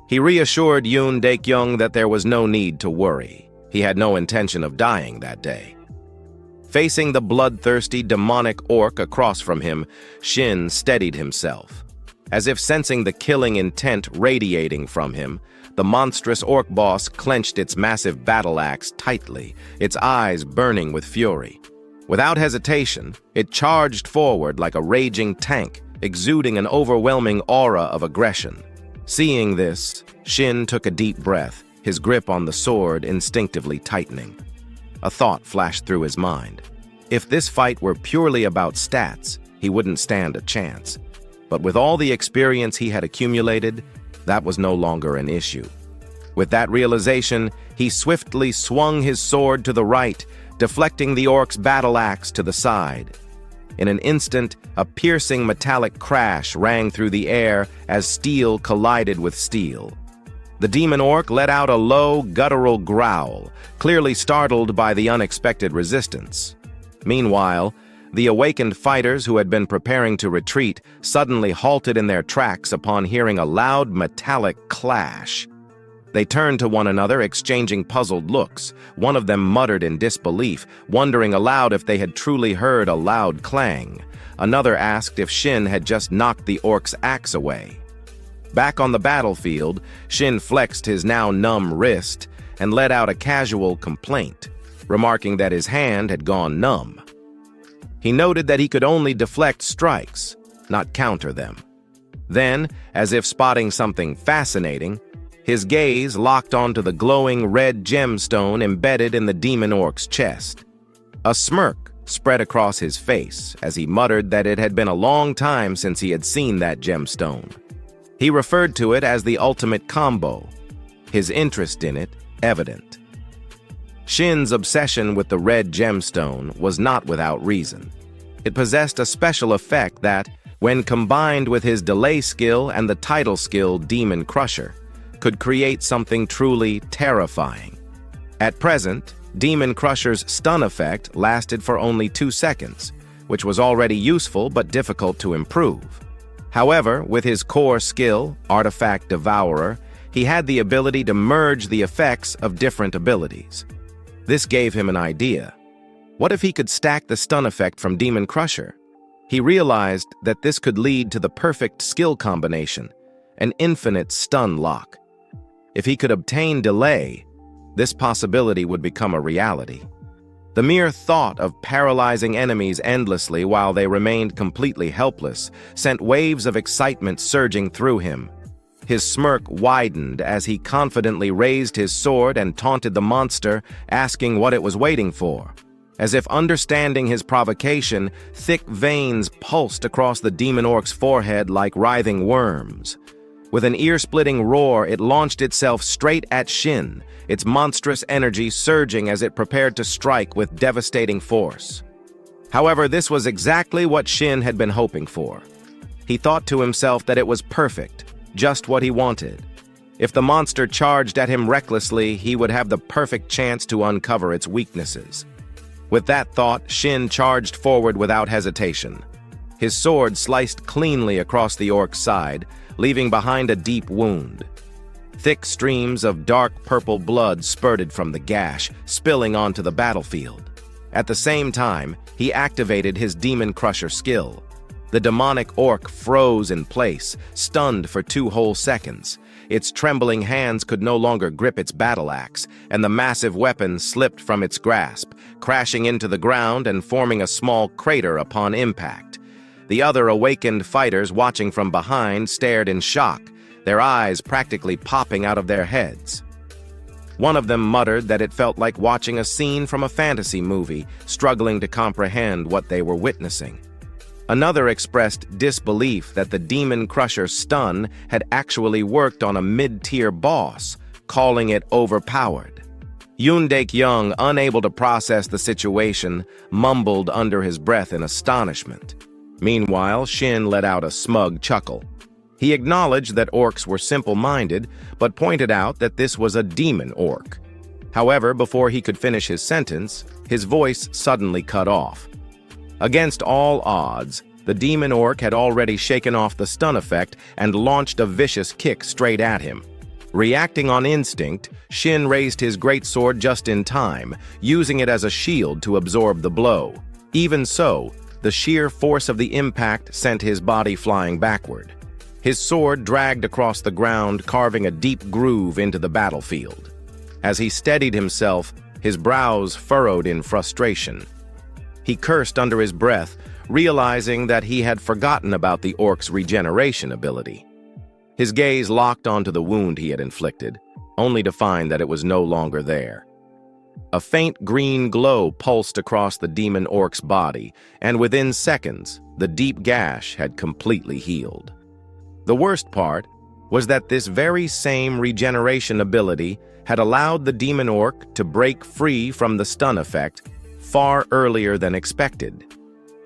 He reassured Yoon Dek-young that there was no need to worry. He had no intention of dying that day. Facing the bloodthirsty, demonic orc across from him, Shin steadied himself. As if sensing the killing intent radiating from him, the monstrous orc boss clenched its massive battle axe tightly, its eyes burning with fury. Without hesitation, it charged forward like a raging tank, exuding an overwhelming aura of aggression. Seeing this, Shin took a deep breath, his grip on the sword instinctively tightening. A thought flashed through his mind. If this fight were purely about stats, he wouldn't stand a chance. But with all the experience he had accumulated, that was no longer an issue. With that realization, he swiftly swung his sword to the right, deflecting the orc's battle axe to the side. In an instant, a piercing metallic crash rang through the air as steel collided with steel. The demon orc let out a low, guttural growl, clearly startled by the unexpected resistance. Meanwhile, the awakened fighters who had been preparing to retreat suddenly halted in their tracks upon hearing a loud metallic clash. They turned to one another, exchanging puzzled looks. One of them muttered in disbelief, wondering aloud if they had truly heard a loud clang. Another asked if Shin had just knocked the orc's axe away. Back on the battlefield, Shin flexed his now numb wrist and let out a casual complaint, remarking that his hand had gone numb. He noted that he could only deflect strikes, not counter them. Then, as if spotting something fascinating, his gaze locked onto the glowing red gemstone embedded in the demon orc's chest. A smirk spread across his face as he muttered that it had been a long time since he had seen that gemstone. He referred to it as the ultimate combo, his interest in it evident. Shin's obsession with the red gemstone was not without reason. It possessed a special effect that, when combined with his delay skill and the title skill Demon Crusher, could create something truly terrifying. At present, Demon Crusher's stun effect lasted for only 2 seconds, which was already useful but difficult to improve. However, with his core skill, Artifact Devourer, he had the ability to merge the effects of different abilities. This gave him an idea. What if he could stack the stun effect from Demon Crusher? He realized that this could lead to the perfect skill combination, an infinite stun lock. If he could obtain delay, this possibility would become a reality. The mere thought of paralyzing enemies endlessly while they remained completely helpless sent waves of excitement surging through him. His smirk widened as he confidently raised his sword and taunted the monster, asking what it was waiting for. As if understanding his provocation, thick veins pulsed across the demon orc's forehead like writhing worms. With an ear-splitting roar, it launched itself straight at Shin, its monstrous energy surging as it prepared to strike with devastating force. However, this was exactly what Shin had been hoping for. He thought to himself that it was perfect, just what he wanted. If the monster charged at him recklessly, he would have the perfect chance to uncover its weaknesses. With that thought, Shin charged forward without hesitation. His sword sliced cleanly across the orc's side, leaving behind a deep wound. Thick streams of dark purple blood spurted from the gash, spilling onto the battlefield. At the same time, he activated his Demon Crusher skill. The demonic orc froze in place, stunned for 2 whole seconds. Its trembling hands could no longer grip its battle axe, and the massive weapon slipped from its grasp, crashing into the ground and forming a small crater upon impact. The other awakened fighters watching from behind stared in shock, their eyes practically popping out of their heads. One of them muttered that it felt like watching a scene from a fantasy movie, struggling to comprehend what they were witnessing. Another expressed disbelief that the Demon Crusher stun had actually worked on a mid-tier boss, calling it overpowered. Yoon Daek-young, unable to process the situation, mumbled under his breath in astonishment. Meanwhile, Shin let out a smug chuckle. He acknowledged that orcs were simple-minded, but pointed out that this was a demon orc. However, before he could finish his sentence, his voice suddenly cut off. Against all odds, the demon orc had already shaken off the stun effect and launched a vicious kick straight at him. Reacting on instinct, Shin raised his greatsword just in time, using it as a shield to absorb the blow. Even so, the sheer force of the impact sent his body flying backward. His sword dragged across the ground, carving a deep groove into the battlefield. As he steadied himself, his brows furrowed in frustration. He cursed under his breath, realizing that he had forgotten about the orc's regeneration ability. His gaze locked onto the wound he had inflicted, only to find that it was no longer there. A faint green glow pulsed across the demon orc's body, and within seconds, the deep gash had completely healed. The worst part was that this very same regeneration ability had allowed the demon orc to break free from the stun effect far earlier than expected.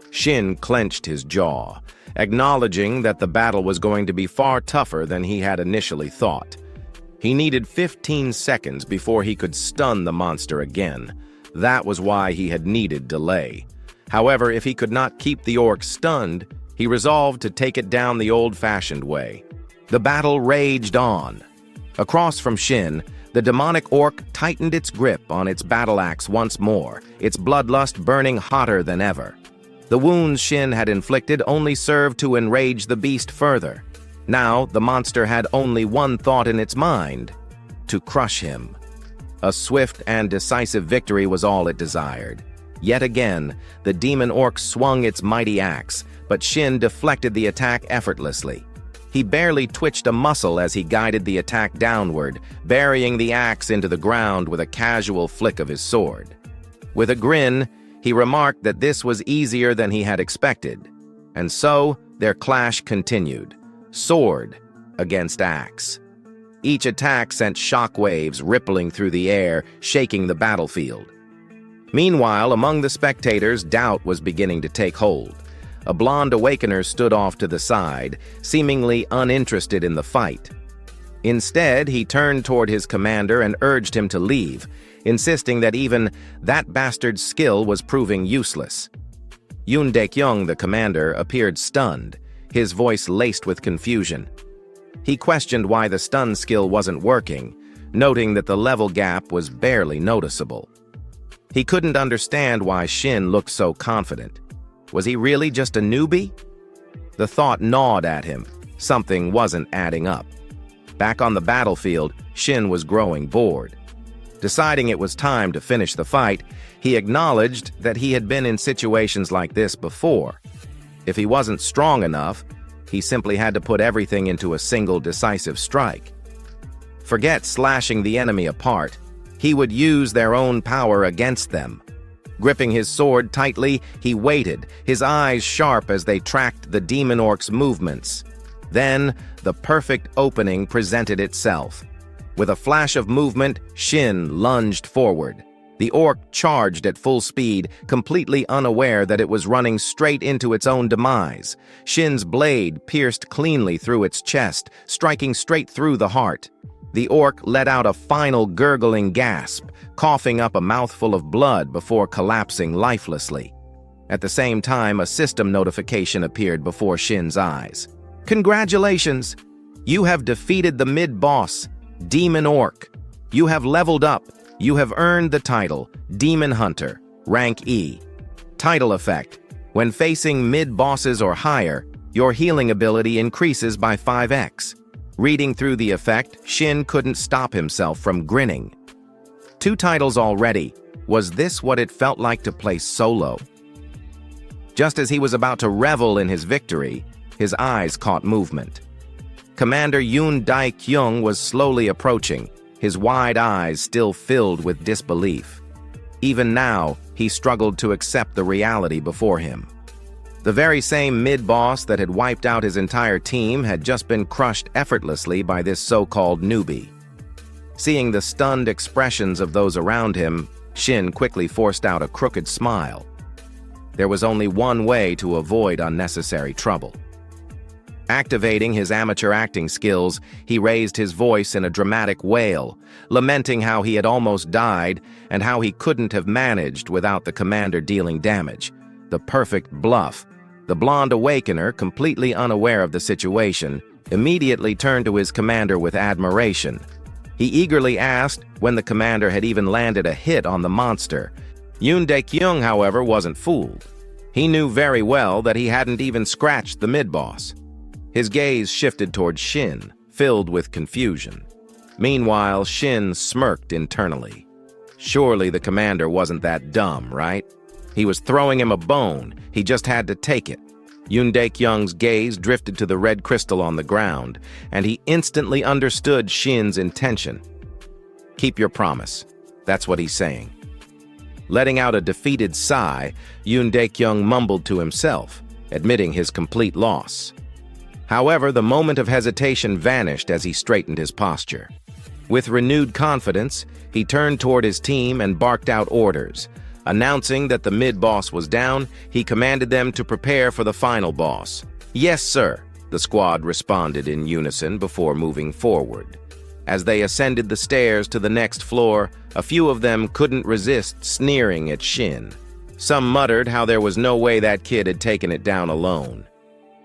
Shin clenched his jaw, acknowledging that the battle was going to be far tougher than he had initially thought. He needed 15 seconds before he could stun the monster again. That was why he had needed delay. However, if he could not keep the orc stunned, he resolved to take it down the old-fashioned way. The battle raged on. Across from Shin, the demonic orc tightened its grip on its battle axe once more, its bloodlust burning hotter than ever. The wounds Shin had inflicted only served to enrage the beast further. Now, the monster had only one thought in its mind: to crush him. A swift and decisive victory was all it desired. Yet again, the demon orc swung its mighty axe, but Shin deflected the attack effortlessly. He barely twitched a muscle as he guided the attack downward, burying the axe into the ground with a casual flick of his sword. With a grin, he remarked that this was easier than he had expected. And so, their clash continued, sword against axe. Each attack sent shockwaves rippling through the air, shaking the battlefield. Meanwhile, among the spectators, doubt was beginning to take hold. A blonde awakener stood off to the side, seemingly uninterested in the fight. Instead, he turned toward his commander and urged him to leave, insisting that even that bastard's skill was proving useless. Yoon Daek-young, the commander, appeared stunned, his voice laced with confusion. He questioned why the stun skill wasn't working, noting that the level gap was barely noticeable. He couldn't understand why Shin looked so confident. Was he really just a newbie? The thought gnawed at him. Something wasn't adding up. Back on the battlefield, Shin was growing bored. Deciding it was time to finish the fight, he acknowledged that he had been in situations like this before. If he wasn't strong enough, he simply had to put everything into a single decisive strike. Forget slashing the enemy apart. He would use their own power against them. Gripping his sword tightly, he waited, his eyes sharp as they tracked the demon orc's movements. Then, the perfect opening presented itself. With a flash of movement, Shin lunged forward. The orc charged at full speed, completely unaware that it was running straight into its own demise. Shin's blade pierced cleanly through its chest, striking straight through the heart. The orc let out a final gurgling gasp, coughing up a mouthful of blood before collapsing lifelessly. At the same time, a system notification appeared before Shin's eyes. "Congratulations! You have defeated the mid-boss, Demon Orc. You have leveled up. You have earned the title, Demon Hunter, rank E. Title effect: when facing mid-bosses or higher, your healing ability increases by 5x. Reading through the effect, Shin couldn't stop himself from grinning. 2 titles already. Was this what it felt like to play solo? Just as he was about to revel in his victory, his eyes caught movement. Commander Yoon Daek-young was slowly approaching, his wide eyes still filled with disbelief. Even now, he struggled to accept the reality before him. The very same mid-boss that had wiped out his entire team had just been crushed effortlessly by this so-called newbie. Seeing the stunned expressions of those around him, Shin quickly forced out a crooked smile. There was only one way to avoid unnecessary trouble. Activating his amateur acting skills, he raised his voice in a dramatic wail, lamenting how he had almost died and how he couldn't have managed without the commander dealing damage. The perfect bluff. The blonde awakener, completely unaware of the situation, immediately turned to his commander with admiration. He eagerly asked when the commander had even landed a hit on the monster. Yoon Dae-kyung, however, wasn't fooled. He knew very well that he hadn't even scratched the mid-boss. His gaze shifted toward Shin, filled with confusion. Meanwhile, Shin smirked internally. Surely the commander wasn't that dumb, right? He was throwing him a bone. He just had to take it. Yoon Dae-kyung's gaze drifted to the red crystal on the ground, and he instantly understood Shin's intention. Keep your promise. That's what he's saying. Letting out a defeated sigh, Yoon Dae-kyung mumbled to himself, admitting his complete loss. However, the moment of hesitation vanished as he straightened his posture. With renewed confidence, he turned toward his team and barked out orders. Announcing that the mid-boss was down, he commanded them to prepare for the final boss. "Yes, sir," the squad responded in unison before moving forward. As they ascended the stairs to the next floor, a few of them couldn't resist sneering at Shin. Some muttered how there was no way that kid had taken it down alone.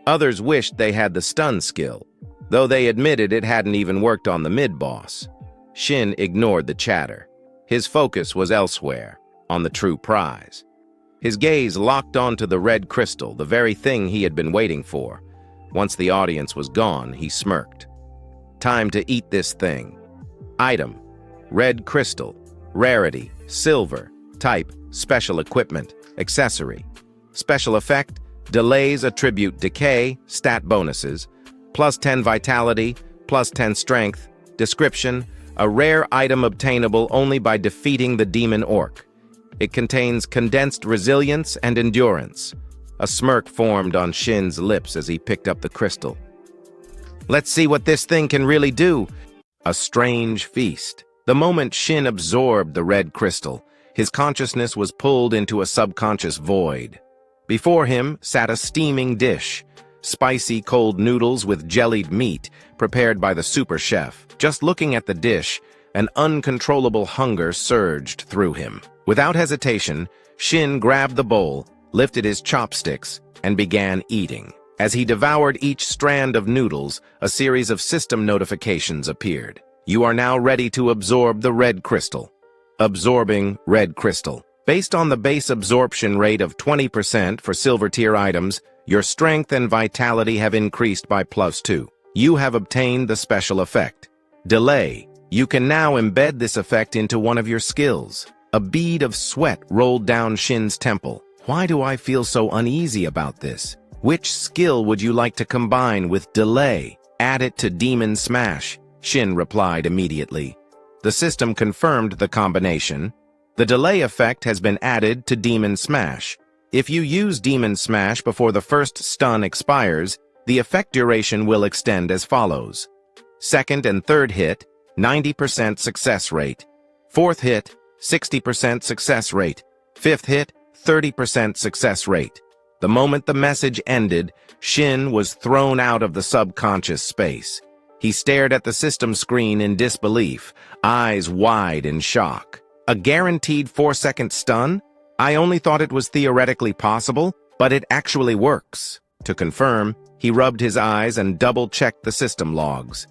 Others wished they had the stun skill, though they admitted it hadn't even worked on the mid-boss. Shin ignored the chatter. His focus was elsewhere, on the true prize. His gaze locked onto the red crystal, the very thing he had been waiting for. Once the audience was gone, he smirked. Time to eat this thing. Item: red crystal. Rarity: silver. Type: special equipment. Accessory. Special effect: delays attribute decay, stat bonuses, +10 vitality, +10 strength. Description: a rare item obtainable only by defeating the demon orc. It contains condensed resilience and endurance. A smirk formed on Shin's lips as he picked up the crystal. Let's see what this thing can really do. A strange feast. The moment Shin absorbed the red crystal, his consciousness was pulled into a subconscious void. Before him sat a steaming dish, spicy cold noodles with jellied meat prepared by the super chef. Just looking at the dish, an uncontrollable hunger surged through him. Without hesitation, Shin grabbed the bowl, lifted his chopsticks, and began eating. As he devoured each strand of noodles, a series of system notifications appeared. You are now ready to absorb the red crystal. Absorbing red crystal. Based on the base absorption rate of 20% for silver tier items, your strength and vitality have increased by +2. You have obtained the special effect. Delay. You can now embed this effect into one of your skills. A bead of sweat rolled down Shin's temple. Why do I feel so uneasy about this? Which skill would you like to combine with delay? Add it to Demon Smash, Shin replied immediately. The system confirmed the combination. The delay effect has been added to Demon Smash. If you use Demon Smash before the first stun expires, the effect duration will extend as follows. Second and third hit, 90% success rate. Fourth hit, 60% success rate. Fifth hit, 30% success rate. The moment the message ended, Shin was thrown out of the subconscious space. He stared at the system screen in disbelief, eyes wide in shock. A guaranteed 4-second stun? I only thought it was theoretically possible, but it actually works. To confirm, he rubbed his eyes and double-checked the system logs.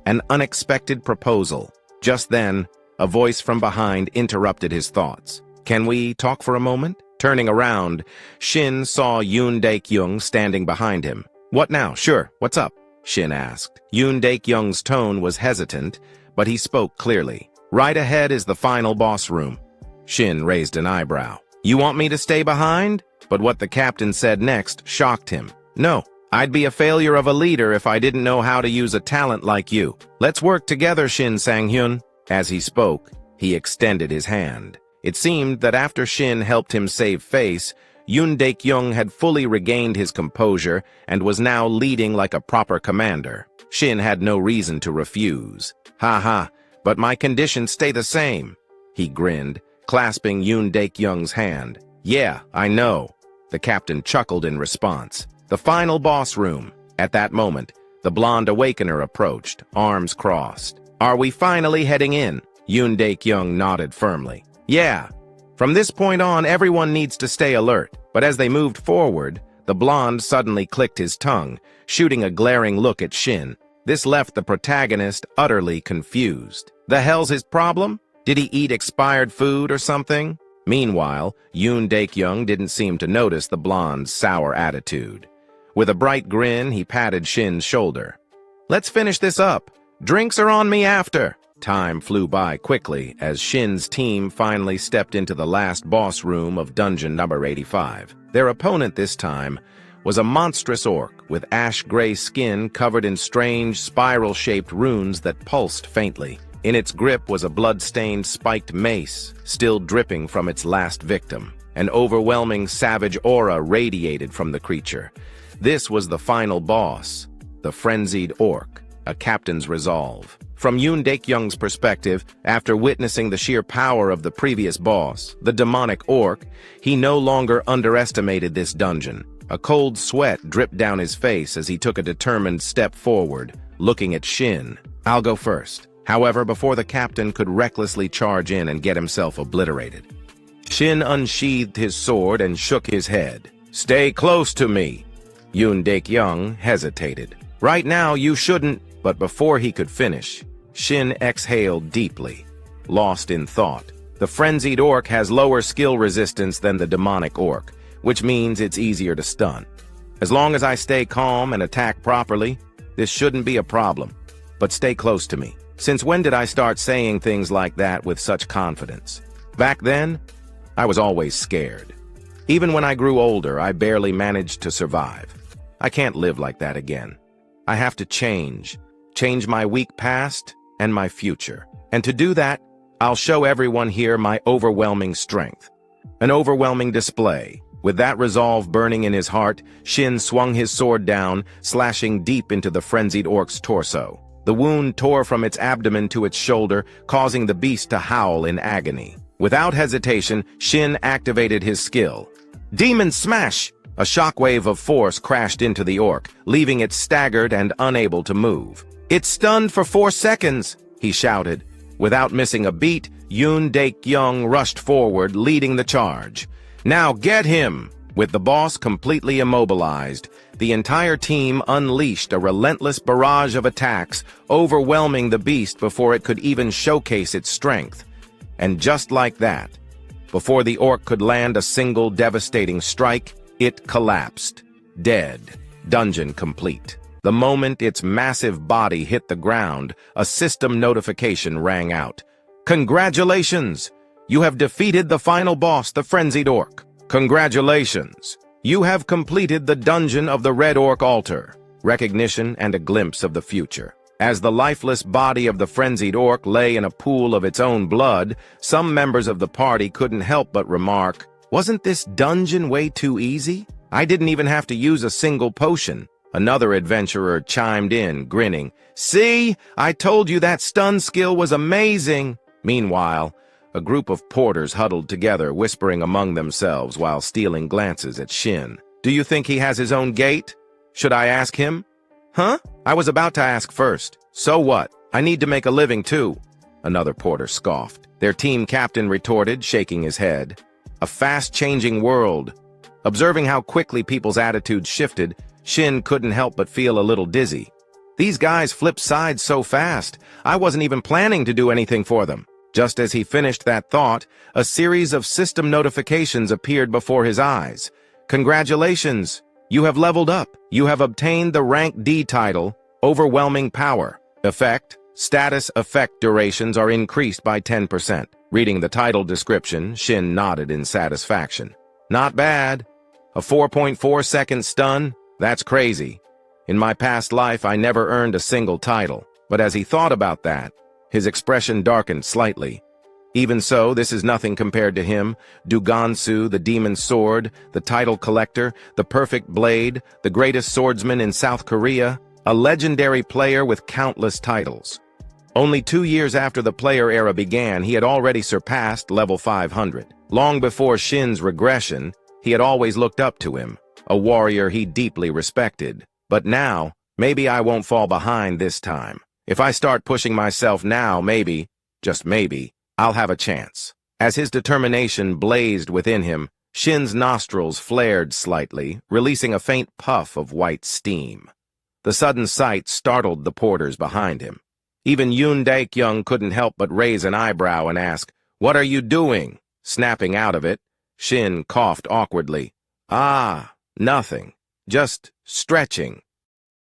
An unexpected proposal. Just then, a voice from behind interrupted his thoughts. Can we talk for a moment? Turning around, Shin saw Yoon Dae-kyung standing behind him. What now? Sure, what's up? Shin asked. Yoon Dae-kyung's tone was hesitant, but he spoke clearly. Right ahead is the final boss room. Shin raised an eyebrow. You want me to stay behind? But what the captain said next shocked him. No, I'd be a failure of a leader if I didn't know how to use a talent like you. Let's work together, Shin Sang-hyun. As he spoke, he extended his hand. It seemed that after Shin helped him save face, Yoon Dae-kyung had fully regained his composure and was now leading like a proper commander. Shin had no reason to refuse. Ha ha. but my conditions stay the same. He grinned, clasping Yoon Daek-young's hand. Yeah, I know. The captain chuckled in response. The final boss room. At that moment, the blonde awakener approached, arms crossed. Are we finally heading in? Yoon Daek-young nodded firmly. Yeah. From this point on, everyone needs to stay alert. But as they moved forward, the blonde suddenly clicked his tongue, shooting a glaring look at Shin. This left the protagonist utterly confused. The hell's his problem? Did he eat expired food or something? Meanwhile, Yoon Daek-young didn't seem to notice the blonde's sour attitude. With a bright grin, he patted Shin's shoulder. Let's finish this up. Drinks are on me after. Time flew by quickly as Shin's team finally stepped into the last boss room of dungeon number 85. Their opponent this time was a monstrous orc with ash-gray skin covered in strange, spiral-shaped runes that pulsed faintly. In its grip was a blood-stained spiked mace, still dripping from its last victim. An overwhelming savage aura radiated from the creature. This was the final boss, the frenzied orc, a captain's resolve. From Yoon Daek-young's perspective, after witnessing the sheer power of the previous boss, the demonic orc, he no longer underestimated this dungeon. A cold sweat dripped down his face as he took a determined step forward, looking at Shin. I'll go first. However, before the captain could recklessly charge in and get himself obliterated, Shin unsheathed his sword and shook his head. Stay close to me. Yoon Daek-young hesitated. Right now, you shouldn't. But before he could finish, Shin exhaled deeply, lost in thought. The frenzied orc has lower skill resistance than the demonic orc, which means it's easier to stun. As long as I stay calm and attack properly, this shouldn't be a problem. But stay close to me. Since when did I start saying things like that with such confidence? Back then, I was always scared. Even when I grew older, I barely managed to survive. I can't live like that again. I have to change my weak past and my future. And to do that, I'll show everyone here my overwhelming strength. An overwhelming display. With that resolve burning in his heart, Shin swung his sword down, slashing deep into the frenzied orc's torso. The wound tore from its abdomen to its shoulder, causing the beast to howl in agony. Without hesitation, Shin activated his skill. Demon Smash! A shockwave of force crashed into the orc, leaving it staggered and unable to move. It's stunned for 4 seconds, he shouted. Without missing a beat, Yoon Daek-young rushed forward, leading the charge. Now get him! With the boss completely immobilized, the entire team unleashed a relentless barrage of attacks, overwhelming the beast before it could even showcase its strength. And just like that, before the orc could land a single devastating strike, it collapsed. Dead. Dungeon complete. The moment its massive body hit the ground, a system notification rang out. Congratulations! You have defeated the final boss, the frenzied orc. Congratulations! You have completed the dungeon of the Red Orc Altar. Recognition and a glimpse of the future. As the lifeless body of the frenzied orc lay in a pool of its own blood, some members of the party couldn't help but remark, wasn't this dungeon way too easy? I didn't even have to use a single potion. Another adventurer chimed in, grinning. See? I told you that stun skill was amazing! Meanwhile, a group of porters huddled together, whispering among themselves while stealing glances at Shin. Do you think he has his own gate? Should I ask him? Huh? I was about to ask first. So what? I need to make a living too. Another porter scoffed. Their team captain retorted, shaking his head. A fast-changing world. Observing how quickly people's attitudes shifted, Shin couldn't help but feel a little dizzy. These guys flipped sides so fast, I wasn't even planning to do anything for them. Just as he finished that thought, a series of system notifications appeared before his eyes. Congratulations! You have leveled up. You have obtained the rank D title, Overwhelming Power. Effect: status effect durations are increased by 10%. Reading the title description, Shin nodded in satisfaction. Not bad. A 4.4-second stun? That's crazy. In my past life, I never earned a single title. But as he thought about that, his expression darkened slightly. Even so, this is nothing compared to him, Dugansu, the demon sword, the title collector, the perfect blade, the greatest swordsman in South Korea, a legendary player with countless titles. Only 2 years after the player era began, he had already surpassed level 500. Long before Shin's regression, he had always looked up to him, a warrior he deeply respected. But now, maybe I won't fall behind this time. If I start pushing myself now, maybe, just maybe, I'll have a chance. As his determination blazed within him, Shin's nostrils flared slightly, releasing a faint puff of white steam. The sudden sight startled the porters behind him. Even Yoon Daek-young couldn't help but raise an eyebrow and ask, "What are you doing?" Snapping out of it, Shin coughed awkwardly. "Ah, nothing. Just stretching."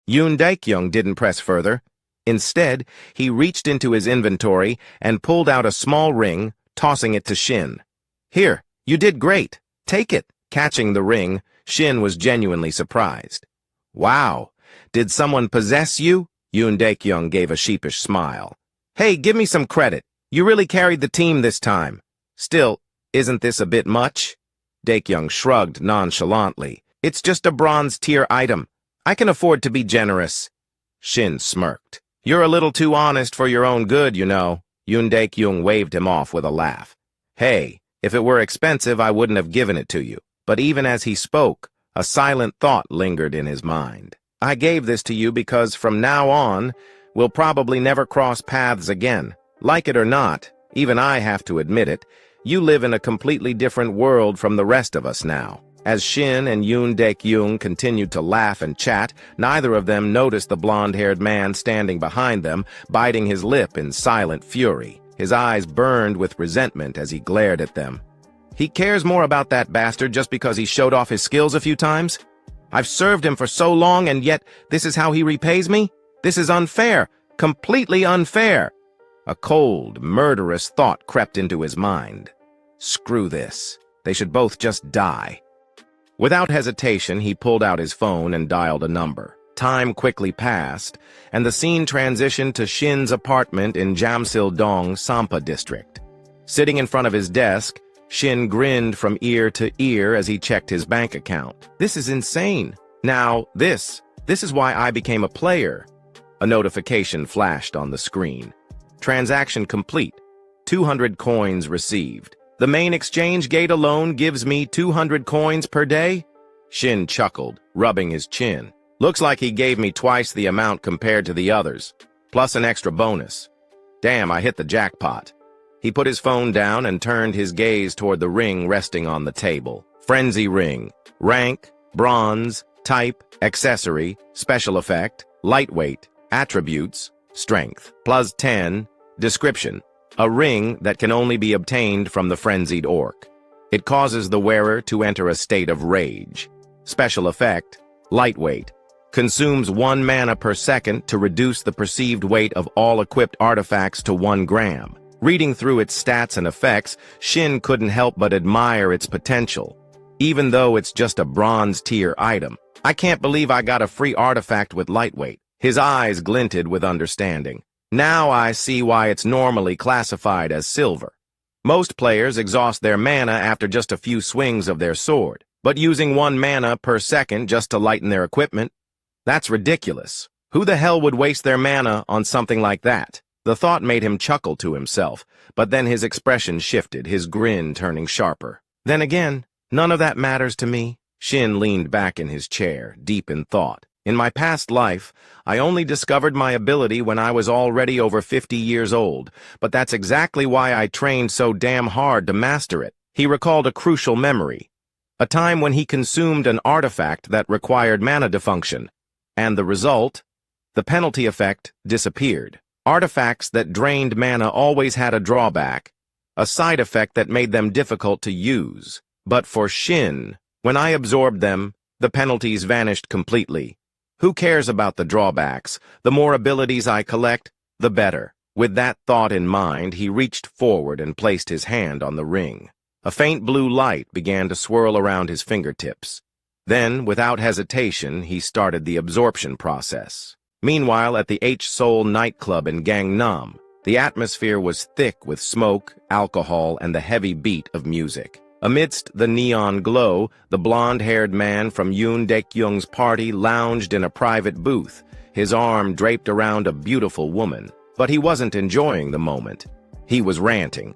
Yoon Daek-young didn't press further. Instead, he reached into his inventory and pulled out a small ring, tossing it to Shin. "Here, you did great. Take it." Catching the ring, Shin was genuinely surprised. "Wow, did someone possess you?" Yoon Daek-young gave a sheepish smile. "Hey, give me some credit. You really carried the team this time. Still, isn't this a bit much?" Daek-young shrugged nonchalantly. "It's just a bronze-tier item. I can afford to be generous." Shin smirked. "You're a little too honest for your own good, you know." Yoon Daek-young waved him off with a laugh. "Hey, if it were expensive, I wouldn't have given it to you." But even as he spoke, a silent thought lingered in his mind. "I gave this to you because from now on, we'll probably never cross paths again. Like it or not, even I have to admit it, you live in a completely different world from the rest of us now." As Shin and Yoon Daek-young continued to laugh and chat, neither of them noticed the blonde-haired man standing behind them, biting his lip in silent fury. His eyes burned with resentment as he glared at them. "He cares more about that bastard just because he showed off his skills a few times? I've served him for so long, and yet this is how he repays me? This is unfair, completely unfair." A cold, murderous thought crept into his mind. Screw this. They should both just die. Without hesitation, he pulled out his phone and dialed a number. Time quickly passed, and the scene transitioned to Shin's apartment in Jamsil-dong, Sampa district. Sitting in front of his desk, Shin grinned from ear to ear as he checked his bank account. "This is insane. Now, this is why I became a player." A notification flashed on the screen. "Transaction complete. 200 coins received. The main exchange gate alone gives me 200 coins per day?" Shin chuckled, rubbing his chin. "Looks like he gave me twice the amount compared to the others, plus an extra bonus. Damn, I hit the jackpot." He put his phone down and turned his gaze toward the ring resting on the table. Frenzy ring. Rank, bronze, type, accessory, special effect, lightweight, attributes, strength, +10, description. A ring that can only be obtained from the frenzied orc. It causes the wearer to enter a state of rage. Special effect, lightweight. Consumes 1 mana per second to reduce the perceived weight of all equipped artifacts to 1 gram. Reading through its stats and effects, Shin couldn't help but admire its potential. Even though it's just a bronze-tier item, I can't believe I got a free artifact with lightweight. His eyes glinted with understanding. Now I see why it's normally classified as silver. Most players exhaust their mana after just a few swings of their sword, but using 1 mana per second just to lighten their equipment? That's ridiculous. Who the hell would waste their mana on something like that? The thought made him chuckle to himself, but then his expression shifted, his grin turning sharper. Then again, none of that matters to me. Shin leaned back in his chair, deep in thought. In my past life, I only discovered my ability when I was already over 50 years old, but that's exactly why I trained so damn hard to master it. He recalled a crucial memory, a time when he consumed an artifact that required mana defunction, and the result? The penalty effect disappeared. Artifacts that drained mana always had a drawback, a side effect that made them difficult to use. But for Shin, when I absorbed them, the penalties vanished completely. Who cares about the drawbacks? The more abilities I collect, the better. With that thought in mind, he reached forward and placed his hand on the ring. A faint blue light began to swirl around his fingertips. Then, without hesitation, he started the absorption process. Meanwhile, at the H-Soul nightclub in Gangnam, the atmosphere was thick with smoke, alcohol, and the heavy beat of music. Amidst the neon glow, the blonde-haired man from Yoon Daek-young's party lounged in a private booth, his arm draped around a beautiful woman. but he wasn't enjoying the moment. He was ranting.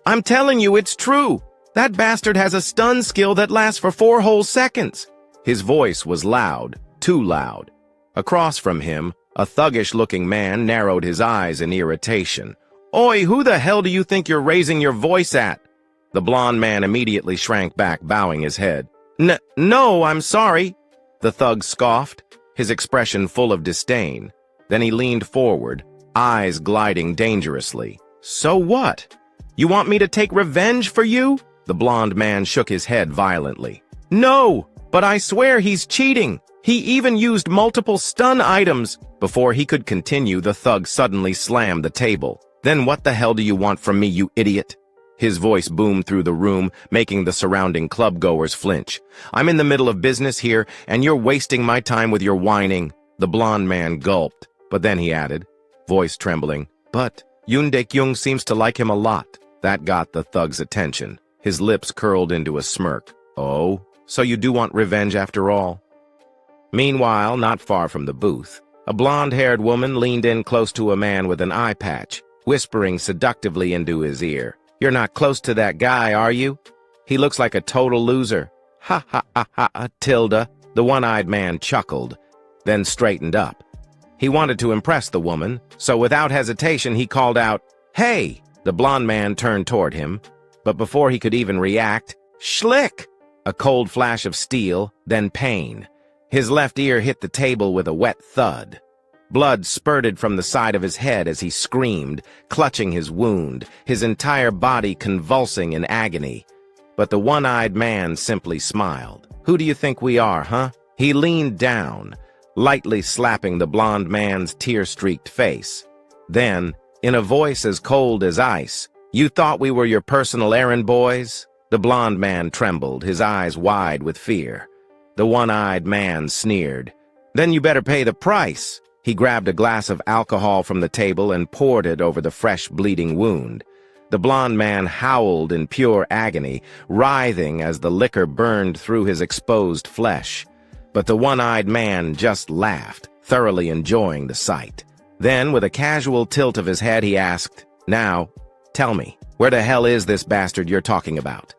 "I'm telling you, it's true! That bastard has a stun skill that lasts for 4 whole seconds!" His voice was loud, too loud. Across from him, a thuggish-looking man narrowed his eyes in irritation. "Oi, who the hell do you think you're raising your voice at?" The blond man immediately shrank back, bowing his head. No, I'm sorry," the thug scoffed, his expression full of disdain. Then he leaned forward, eyes gliding dangerously. "So what? You want me to take revenge for you?" The blond man shook his head violently. "No, but I swear he's cheating. He even used multiple stun items." Before he could continue, the thug suddenly slammed the table. "Then what the hell do you want from me, you idiot?" His voice boomed through the room, making the surrounding clubgoers flinch. "I'm in the middle of business here, and you're wasting my time with your whining." The blond man gulped, but then he added, voice trembling, "But Yoon Dae-kyung seems to like him a lot." That got the thug's attention. His lips curled into a smirk. "Oh, so you do want revenge after all?" Meanwhile, not far from the booth, a blonde-haired woman leaned in close to a man with an eye patch, whispering seductively into his ear. "You're not close to that guy, are you? He looks like a total loser." "Ha ha ha ha, Tilda," the one-eyed man chuckled, then straightened up. He wanted to impress the woman, so without hesitation he called out, "Hey!" The blond man turned toward him, but before he could even react, schlick! A cold flash of steel, then pain. His left ear hit the table with a wet thud. Blood spurted from the side of his head as he screamed, clutching his wound, his entire body convulsing in agony. But the one-eyed man simply smiled. "Who do you think we are, huh?" He leaned down, lightly slapping the blond man's tear-streaked face. Then, in a voice as cold as ice, "You thought we were your personal errand boys?" The blond man trembled, his eyes wide with fear. The one-eyed man sneered. "Then you better pay the price." He grabbed a glass of alcohol from the table and poured it over the fresh bleeding wound. The blond man howled in pure agony, writhing as the liquor burned through his exposed flesh. But the one-eyed man just laughed, thoroughly enjoying the sight. Then, with a casual tilt of his head, he asked, "Now, tell me, where the hell is this bastard you're talking about?"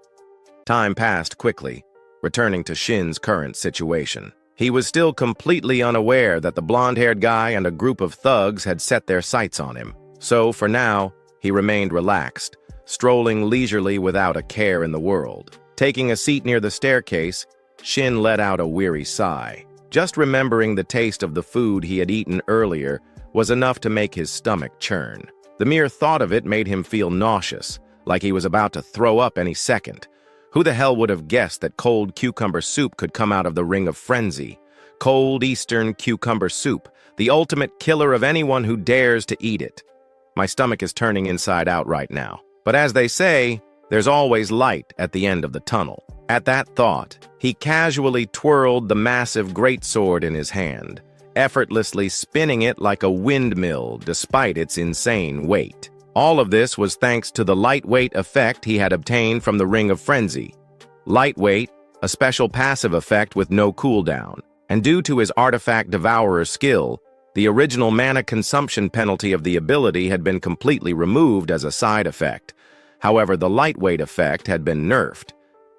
Time passed quickly, returning to Shin's current situation. He was still completely unaware that the blonde-haired guy and a group of thugs had set their sights on him. So, for now, he remained relaxed, strolling leisurely without a care in the world. Taking a seat near the staircase, Shin let out a weary sigh. Just remembering the taste of the food he had eaten earlier was enough to make his stomach churn. The mere thought of it made him feel nauseous, like he was about to throw up any second. Who the hell would have guessed that cold cucumber soup could come out of the Ring of Frenzy? Cold Eastern cucumber soup, the ultimate killer of anyone who dares to eat it. My stomach is turning inside out right now. But as they say, there's always light at the end of the tunnel. At that thought, he casually twirled the massive greatsword in his hand, effortlessly spinning it like a windmill despite its insane weight. All of this was thanks to the lightweight effect he had obtained from the Ring of Frenzy. Lightweight, a special passive effect with no cooldown, and due to his artifact devourer skill, the original mana consumption penalty of the ability had been completely removed as a side effect. However, the lightweight effect had been nerfed.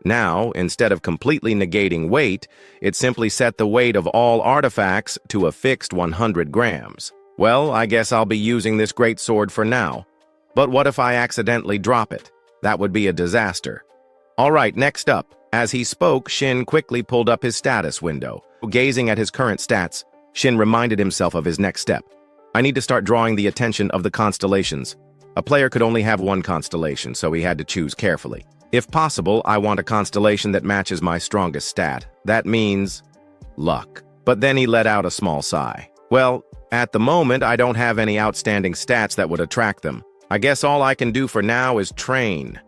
Now, instead of completely negating weight, it simply set the weight of all artifacts to a fixed 100 grams. Well, I guess I'll be using this greatsword for now. But what if I accidentally drop it? That would be a disaster. All right, next up. As he spoke, Shin quickly pulled up his status window. Gazing at his current stats, Shin reminded himself of his next step. I need to start drawing the attention of the constellations. A player could only have one constellation, so he had to choose carefully. If possible, I want a constellation that matches my strongest stat. That means luck. But then he let out a small sigh. Well, at the moment, I don't have any outstanding stats that would attract them. I guess all I can do for now is train.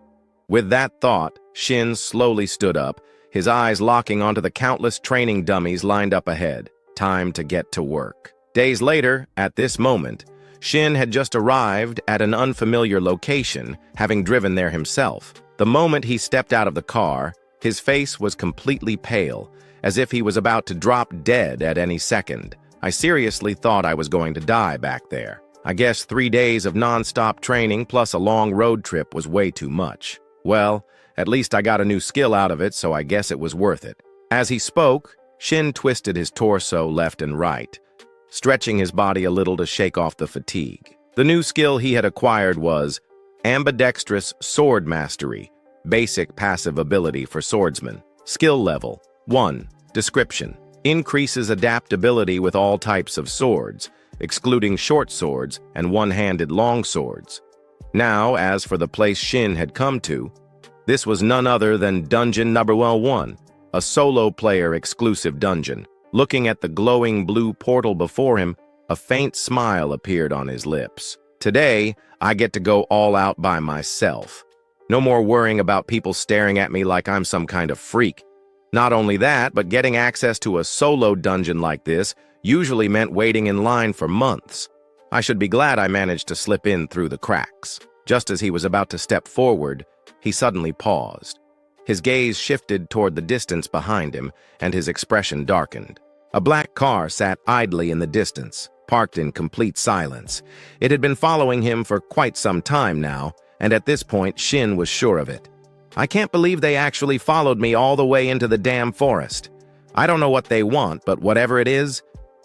With that thought, Shin slowly stood up, his eyes locking onto the countless training dummies lined up ahead. Time to get to work. Days later, at this moment, Shin had just arrived at an unfamiliar location, having driven there himself. The moment he stepped out of the car, his face was completely pale, as if he was about to drop dead at any second. I seriously thought I was going to die back there. I guess 3 days of non-stop training plus a long road trip was way too much. Well, at least I got a new skill out of it, so I guess it was worth it. As he spoke, Shin twisted his torso left and right, stretching his body a little to shake off the fatigue. The new skill he had acquired was ambidextrous sword mastery, basic passive ability for swordsman. Skill level 1. Description: increases adaptability with all types of swords, excluding short swords and one-handed long swords. Now, as for the place Shin had come to, this was none other than Dungeon Number 1, a solo-player exclusive dungeon. Looking at the glowing blue portal before him, a faint smile appeared on his lips. Today, I get to go all out by myself. No more worrying about people staring at me like I'm some kind of freak. Not only that, but getting access to a solo dungeon like this usually meant waiting in line for months. I should be glad I managed to slip in through the cracks. Just as he was about to step forward, he suddenly paused. His gaze shifted toward the distance behind him, and his expression darkened. A black car sat idly in the distance, parked in complete silence. It had been following him for quite some time now, and at this point, Shin was sure of it. I can't believe they actually followed me all the way into the damn forest. I don't know what they want, but whatever it is,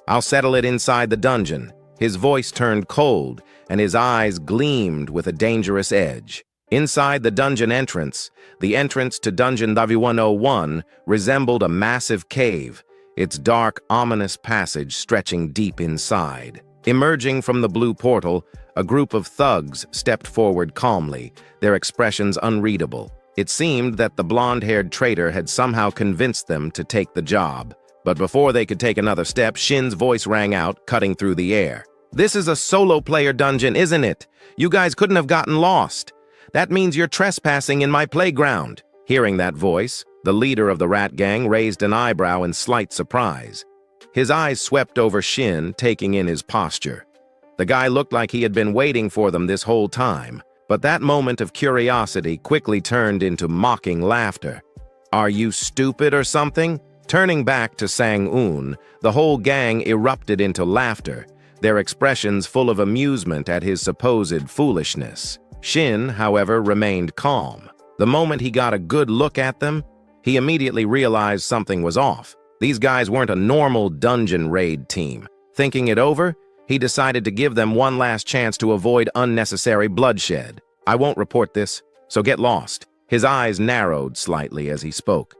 I'll settle it inside the dungeon. His voice turned cold, and his eyes gleamed with a dangerous edge. Inside the dungeon entrance, the entrance to Dungeon 101 resembled a massive cave, its dark, ominous passage stretching deep inside. Emerging from the blue portal, a group of thugs stepped forward calmly, their expressions unreadable. It seemed that the blonde-haired traitor had somehow convinced them to take the job. But before they could take another step, Shin's voice rang out, cutting through the air. "This is a solo-player dungeon, isn't it? You guys couldn't have gotten lost. That means you're trespassing in my playground." Hearing that voice, the leader of the rat gang raised an eyebrow in slight surprise. His eyes swept over Shin, taking in his posture. The guy looked like he had been waiting for them this whole time, but that moment of curiosity quickly turned into mocking laughter. "Are you stupid or something?" Turning back to Sang-un, the whole gang erupted into laughter, their expressions full of amusement at his supposed foolishness. Shin, however, remained calm. The moment he got a good look at them, he immediately realized something was off. These guys weren't a normal dungeon raid team. Thinking it over, he decided to give them one last chance to avoid unnecessary bloodshed. "I won't report this, so get lost." His eyes narrowed slightly as he spoke.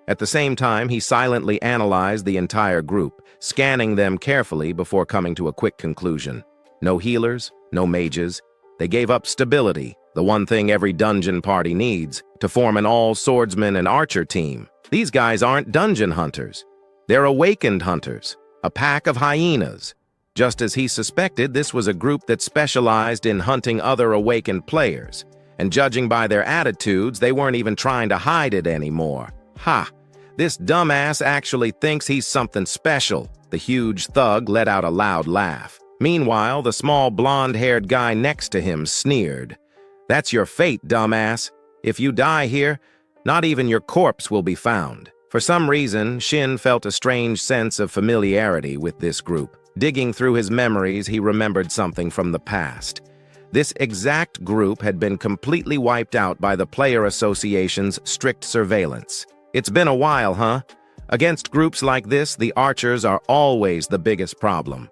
At the same time, he silently analyzed the entire group, scanning them carefully before coming to a quick conclusion. No healers, no mages. They gave up stability, the one thing every dungeon party needs, to form an all-swordsman and archer team. These guys aren't dungeon hunters. They're awakened hunters, a pack of hyenas. Just as he suspected, this was a group that specialized in hunting other awakened players, and judging by their attitudes, they weren't even trying to hide it anymore. Ha! This dumbass actually thinks he's something special. The huge thug let out a loud laugh. Meanwhile, the small blonde-haired guy next to him sneered. "That's your fate, dumbass. If you die here, not even your corpse will be found." For some reason, Shin felt a strange sense of familiarity with this group. Digging through his memories, he remembered something from the past. This exact group had been completely wiped out by the Player Association's strict surveillance. It's been a while, huh? Against groups like this, the archers are always the biggest problem.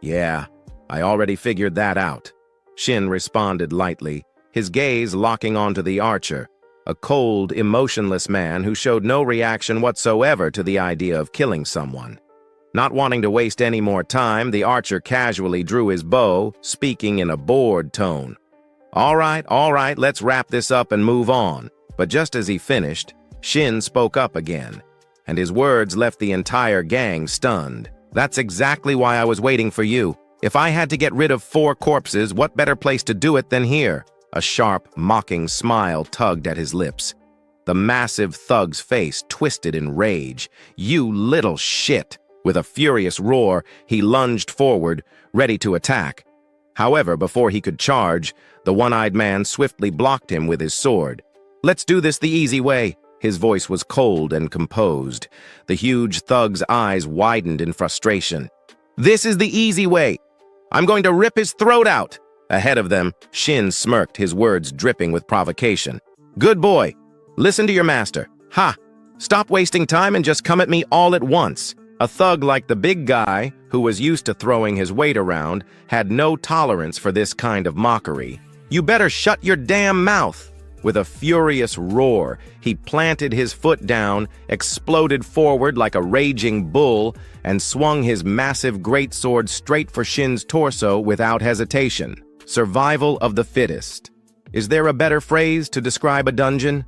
"Yeah, I already figured that out," Shin responded lightly, his gaze locking onto the archer, a cold, emotionless man who showed no reaction whatsoever to the idea of killing someone. Not wanting to waste any more time, the archer casually drew his bow, speaking in a bored tone. All right, let's wrap this up and move on." But just as he finished, Shin spoke up again, and his words left the entire gang stunned. "That's exactly why I was waiting for you. If I had to get rid of 4 corpses, what better place to do it than here?" A sharp, mocking smile tugged at his lips. The massive thug's face twisted in rage. "You little shit!" With a furious roar, he lunged forward, ready to attack. However, before he could charge, the one-eyed man swiftly blocked him with his sword. "Let's do this the easy way." His voice was cold and composed. The huge thug's eyes widened in frustration. "This is the easy way. I'm going to rip his throat out. Ahead of them, Shin smirked, his words dripping with provocation. Good boy. Listen to your master. Ha! Stop wasting time and just come at me all at once. A thug like the big guy, who was used to throwing his weight around, had no tolerance for this kind of mockery. You better shut your damn mouth. With a furious roar, he planted his foot down, exploded forward like a raging bull, and swung his massive greatsword straight for Shin's torso without hesitation. Survival of the fittest. Is there a better phrase to describe a dungeon?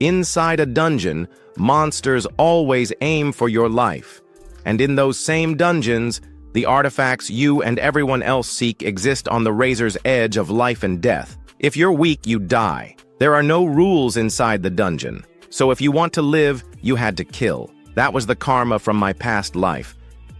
Inside a dungeon, monsters always aim for your life. And in those same dungeons, the artifacts you and everyone else seek exist on the razor's edge of life and death. If you're weak, you die. There are no rules inside the dungeon. So if you want to live, you had to kill. That was the karma from my past life.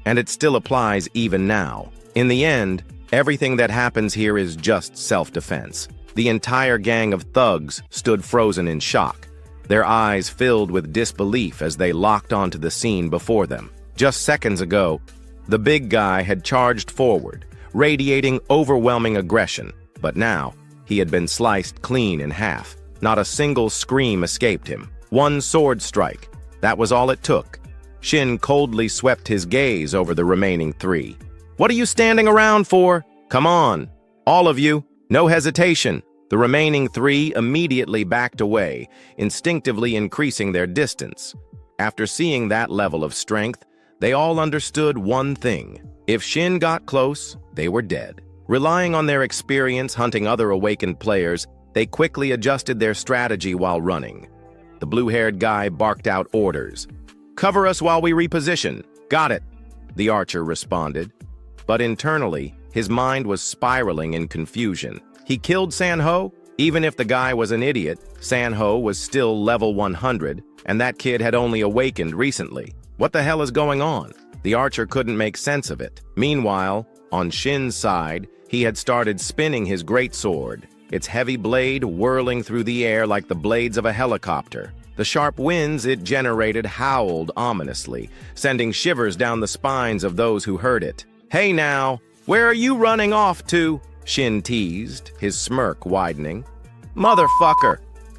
And it still applies even now. In the end, everything that happens here is just self-defense. The entire gang of thugs stood frozen in shock, their eyes filled with disbelief as they locked onto the scene before them. Just seconds ago, the big guy had charged forward, radiating overwhelming aggression, but now he had been sliced clean in half. Not a single scream escaped him. One sword strike. That was all it took. Shin coldly swept his gaze over the remaining three. What are you standing around for? Come on, all of you, no hesitation. The remaining three immediately backed away, instinctively increasing their distance. After seeing that level of strength, they all understood one thing. If Shin got close, they were dead. Relying on their experience hunting other awakened players, they quickly adjusted their strategy while running. The blue-haired guy barked out orders. Cover us while we reposition. Got it, the archer responded. But internally, his mind was spiraling in confusion. He killed Sanho? Even if the guy was an idiot, Sanho was still level 100, and that kid had only awakened recently. What the hell is going on? The archer couldn't make sense of it. Meanwhile, on Shin's side, he had started spinning his greatsword, its heavy blade whirling through the air like the blades of a helicopter. The sharp winds it generated howled ominously, sending shivers down the spines of those who heard it. Hey now, where are you running off to? Shin teased, his smirk widening. Motherfucker!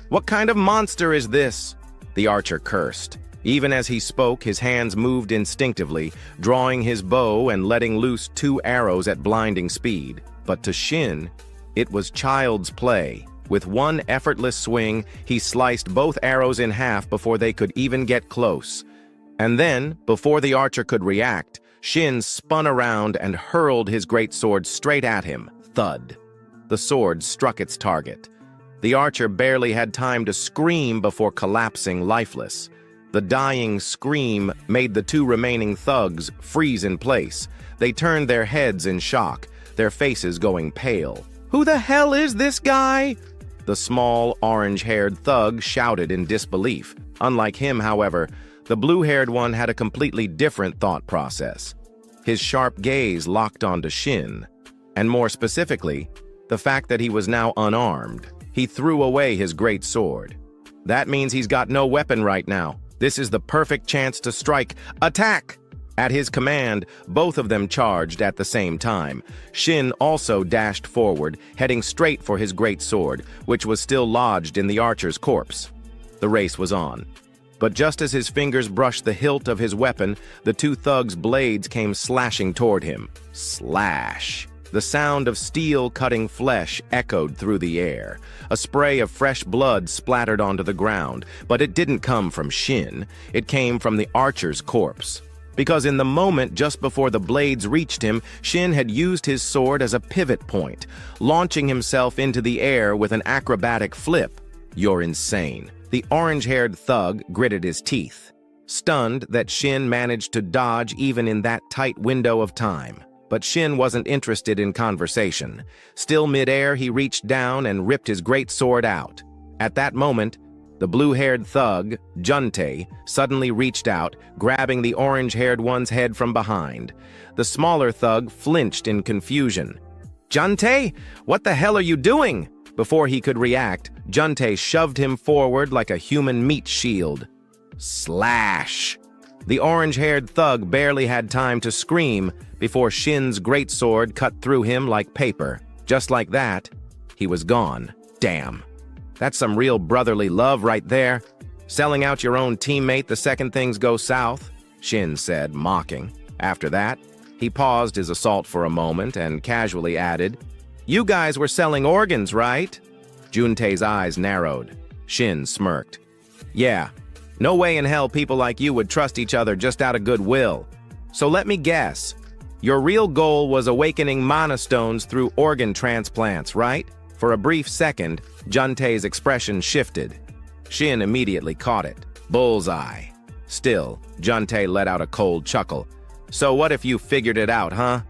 What kind of monster is this? The archer cursed. Even as he spoke, his hands moved instinctively, drawing his bow and letting loose 2 arrows at blinding speed. But to Shin, it was child's play. With one effortless swing, he sliced both arrows in half before they could even get close. And then, before the archer could react, Shin spun around and hurled his greatsword straight at him. Thud. The sword struck its target. The archer barely had time to scream before collapsing lifeless. The dying scream made the 2 remaining thugs freeze in place. They turned their heads in shock, their faces going pale. Who the hell is this guy? The small, orange-haired thug shouted in disbelief. Unlike him, however, the blue-haired one had a completely different thought process. His sharp gaze locked onto Shin, and more specifically, the fact that he was now unarmed. He threw away his great sword. That means he's got no weapon right now. This is the perfect chance to strike. Attack! At his command, both of them charged at the same time. Shin also dashed forward, heading straight for his great sword, which was still lodged in the archer's corpse. The race was on. But just as his fingers brushed the hilt of his weapon, the 2 thugs' blades came slashing toward him. Slash! The sound of steel cutting flesh echoed through the air. A spray of fresh blood splattered onto the ground, but it didn't come from Shin. It came from the archer's corpse. Because in the moment just before the blades reached him, Shin had used his sword as a pivot point, launching himself into the air with an acrobatic flip. You're insane. The orange-haired thug gritted his teeth, stunned that Shin managed to dodge even in that tight window of time. But Shin wasn't interested in conversation. Still midair, he reached down and ripped his great sword out. At that moment, the blue-haired thug, Juntae, suddenly reached out, grabbing the orange-haired one's head from behind. The smaller thug flinched in confusion. Juntae, what the hell are you doing? Before he could react, Juntae shoved him forward like a human meat shield. Slash! The orange-haired thug barely had time to scream before Shin's greatsword cut through him like paper. Just like that, he was gone. Damn. That's some real brotherly love right there. Selling out your own teammate the second things go south, Shin said, mocking. After that, he paused his assault for a moment and casually added, "You guys were selling organs, right?" Juntae's eyes narrowed. Shin smirked. "Yeah. No way in hell people like you would trust each other just out of goodwill. So let me guess. Your real goal was awakening mana stones through organ transplants, right?" For a brief second, Juntae's expression shifted. Shin immediately caught it. Bullseye. Still, Juntae let out a cold chuckle. "So what if you figured it out, huh?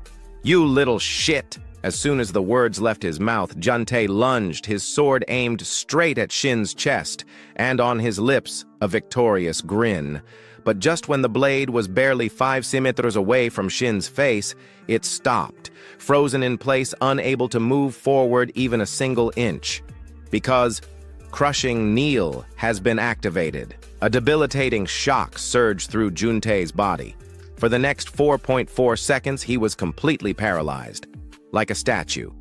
You little shit!" As soon as the words left his mouth, Juntae lunged, his sword aimed straight at Shin's chest, and on his lips, a victorious grin. But just when the blade was barely 5 centimeters away from Shin's face, it stopped, frozen in place, unable to move forward even a single inch. Because Crushing Kneel has been activated. A debilitating shock surged through Juntae's body. For the next 4.4 seconds, he was completely paralyzed. Like a statue.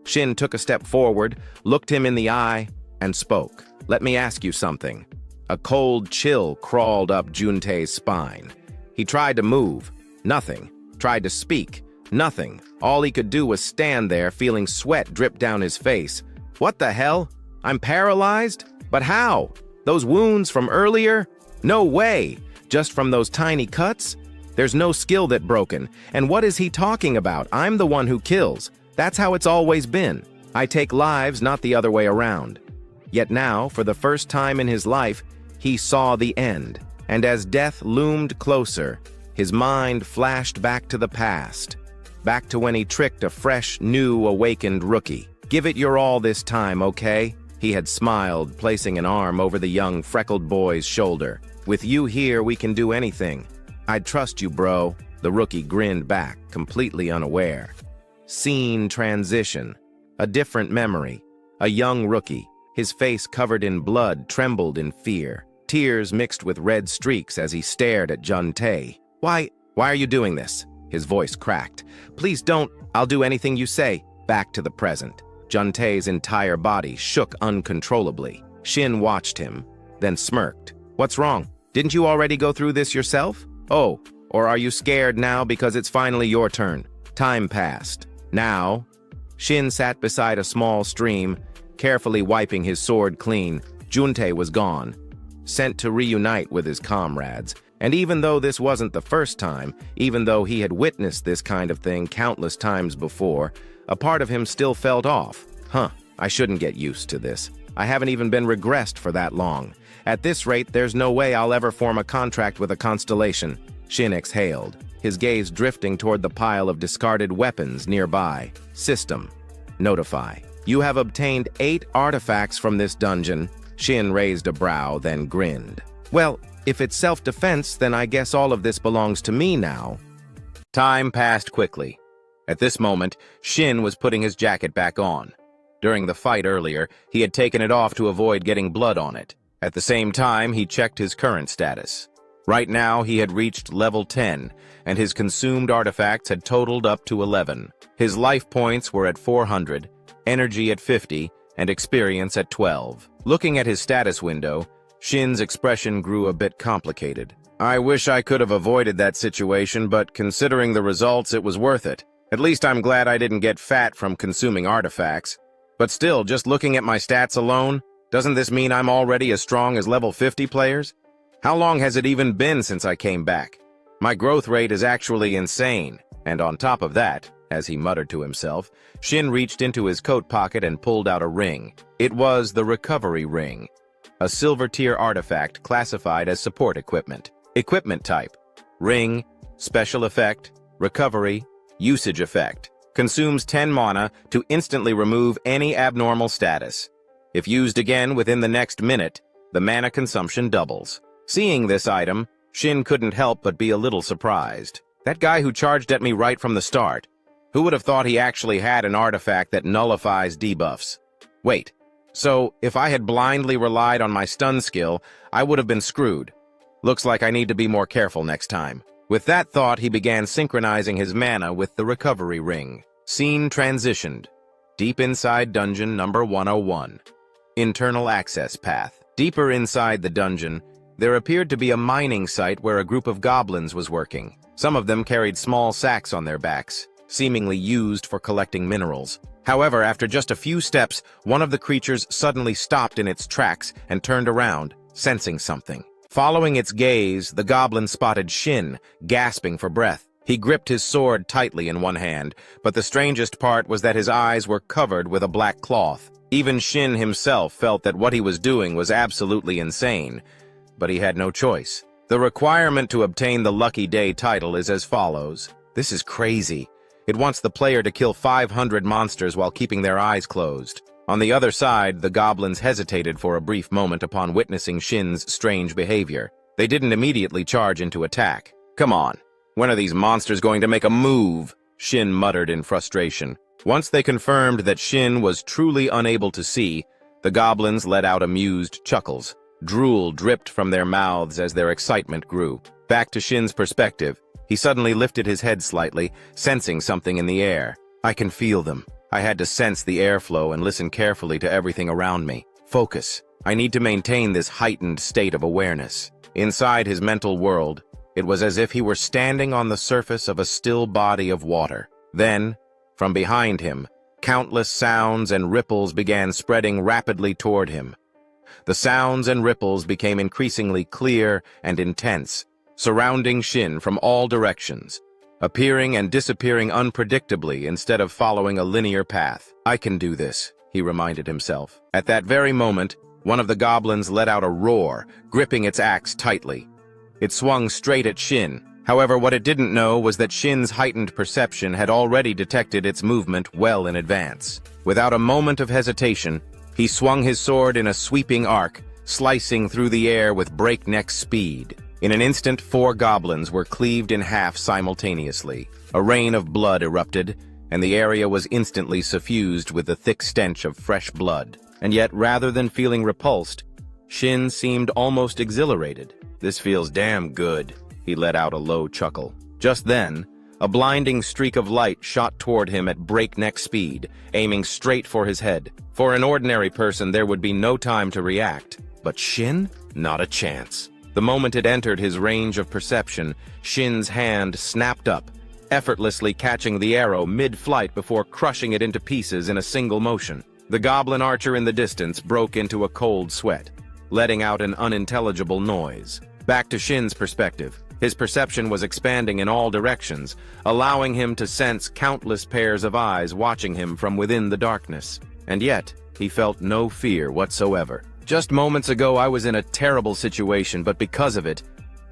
Shin took a step forward, looked him in the eye, and spoke. "Let me ask you something." A cold chill crawled up Juntae's spine. He tried to move. Nothing. Tried to speak. Nothing. All he could do was stand there, feeling sweat drip down his face. "What the hell? I'm paralyzed? But how? Those wounds from earlier? No way! Just from those tiny cuts? There's no skill that broken. And what is he talking about? I'm the one who kills. That's how it's always been. I take lives, not the other way around." Yet now, for the first time in his life, he saw the end. And as death loomed closer, his mind flashed back to the past. Back to when he tricked a fresh, new, awakened rookie. "Give it your all this time, okay?" He had smiled, placing an arm over the young, freckled boy's shoulder. "With you here, we can do anything. I'd trust you, bro." The rookie grinned back, completely unaware. Scene transition. A different memory. A young rookie, his face covered in blood, trembled in fear. Tears mixed with red streaks as he stared at Juntae. Why are you doing this?" His voice cracked. "Please don't. I'll do anything you say." Back to the present. Juntae's entire body shook uncontrollably. Shin watched him, then smirked. "What's wrong? Didn't you already go through this yourself? Oh, or are you scared now because it's finally your turn?" Time passed. Now, Shin sat beside a small stream, carefully wiping his sword clean. Juntae was gone, sent to reunite with his comrades. And even though this wasn't the first time, even though he had witnessed this kind of thing countless times before, a part of him still felt off. I shouldn't get used to this. I haven't even been regressed for that long. At this rate, there's no way I'll ever form a contract with a constellation." Shin exhaled, his gaze drifting toward the pile of discarded weapons nearby. System. Notify. "You have obtained 8 artifacts from this dungeon." Shin raised a brow, then grinned. "Well, if it's self-defense, then I guess all of this belongs to me now." Time passed quickly. At this moment, Shin was putting his jacket back on. During the fight earlier, he had taken it off to avoid getting blood on it. At the same time, he checked his current status. Right now, he had reached level 10, and his consumed artifacts had totaled up to 11. His life points were at 400, energy at 50, and experience at 12. Looking at his status window, Shin's expression grew a bit complicated. "I wish I could have avoided that situation, but considering the results, it was worth it. At least I'm glad I didn't get fat from consuming artifacts. But still, just looking at my stats alone, doesn't this mean I'm already as strong as level 50 players? How long has it even been since I came back? My growth rate is actually insane." And on top of that, as he muttered to himself, Shin reached into his coat pocket and pulled out a ring. It was the recovery ring, a silver-tier artifact classified as support equipment. Equipment type: ring, special effect, recovery, usage effect. Consumes 10 mana to instantly remove any abnormal status. If used again within the next minute, the mana consumption doubles. Seeing this item, Shin couldn't help but be a little surprised. That guy who charged at me right from the start, who would have thought he actually had an artifact that nullifies debuffs? Wait, so if I had blindly relied on my stun skill, I would have been screwed. Looks like I need to be more careful next time. With that thought, he began synchronizing his mana with the recovery ring. Scene transitioned. Deep inside dungeon number 101. Internal access path. Deeper inside the dungeon, there appeared to be a mining site where a group of goblins was working. Some of them carried small sacks on their backs, seemingly used for collecting minerals. However, after just a few steps, one of the creatures suddenly stopped in its tracks and turned around, sensing something. Following its gaze, the goblin spotted Shin, gasping for breath. He gripped his sword tightly in one hand, but the strangest part was that his eyes were covered with a black cloth. Even Shin himself felt that what he was doing was absolutely insane, but he had no choice. The requirement to obtain the Lucky Day title is as follows. This is crazy. It wants the player to kill 500 monsters while keeping their eyes closed. On the other side, the goblins hesitated for a brief moment upon witnessing Shin's strange behavior. They didn't immediately charge into attack. Come on, when are these monsters going to make a move? Shin muttered in frustration. Once they confirmed that Shin was truly unable to see, the goblins let out amused chuckles. Drool dripped from their mouths as their excitement grew. Back to Shin's perspective, he suddenly lifted his head slightly, sensing something in the air. I can feel them. I had to sense the airflow and listen carefully to everything around me. Focus. I need to maintain this heightened state of awareness. Inside his mental world, it was as if he were standing on the surface of a still body of water. Then, from behind him, countless sounds and ripples began spreading rapidly toward him. The sounds and ripples became increasingly clear and intense, surrounding Shin from all directions, appearing and disappearing unpredictably instead of following a linear path. I can do this, he reminded himself. At that very moment, one of the goblins let out a roar, gripping its axe tightly. It swung straight at Shin. However, what it didn't know was that Shin's heightened perception had already detected its movement well in advance. Without a moment of hesitation, he swung his sword in a sweeping arc, slicing through the air with breakneck speed. In an instant, 4 goblins were cleaved in half simultaneously. A rain of blood erupted, and the area was instantly suffused with the thick stench of fresh blood. And yet, rather than feeling repulsed, Shin seemed almost exhilarated. This feels damn good, he let out a low chuckle. Just then, a blinding streak of light shot toward him at breakneck speed, aiming straight for his head. For an ordinary person, there would be no time to react. But Shin? Not a chance. The moment it entered his range of perception, Shin's hand snapped up, effortlessly catching the arrow mid-flight before crushing it into pieces in a single motion. The goblin archer in the distance broke into a cold sweat, letting out an unintelligible noise. Back to Shin's perspective, his perception was expanding in all directions, allowing him to sense countless pairs of eyes watching him from within the darkness. And yet, he felt no fear whatsoever. Just moments ago, I was in a terrible situation, but because of it,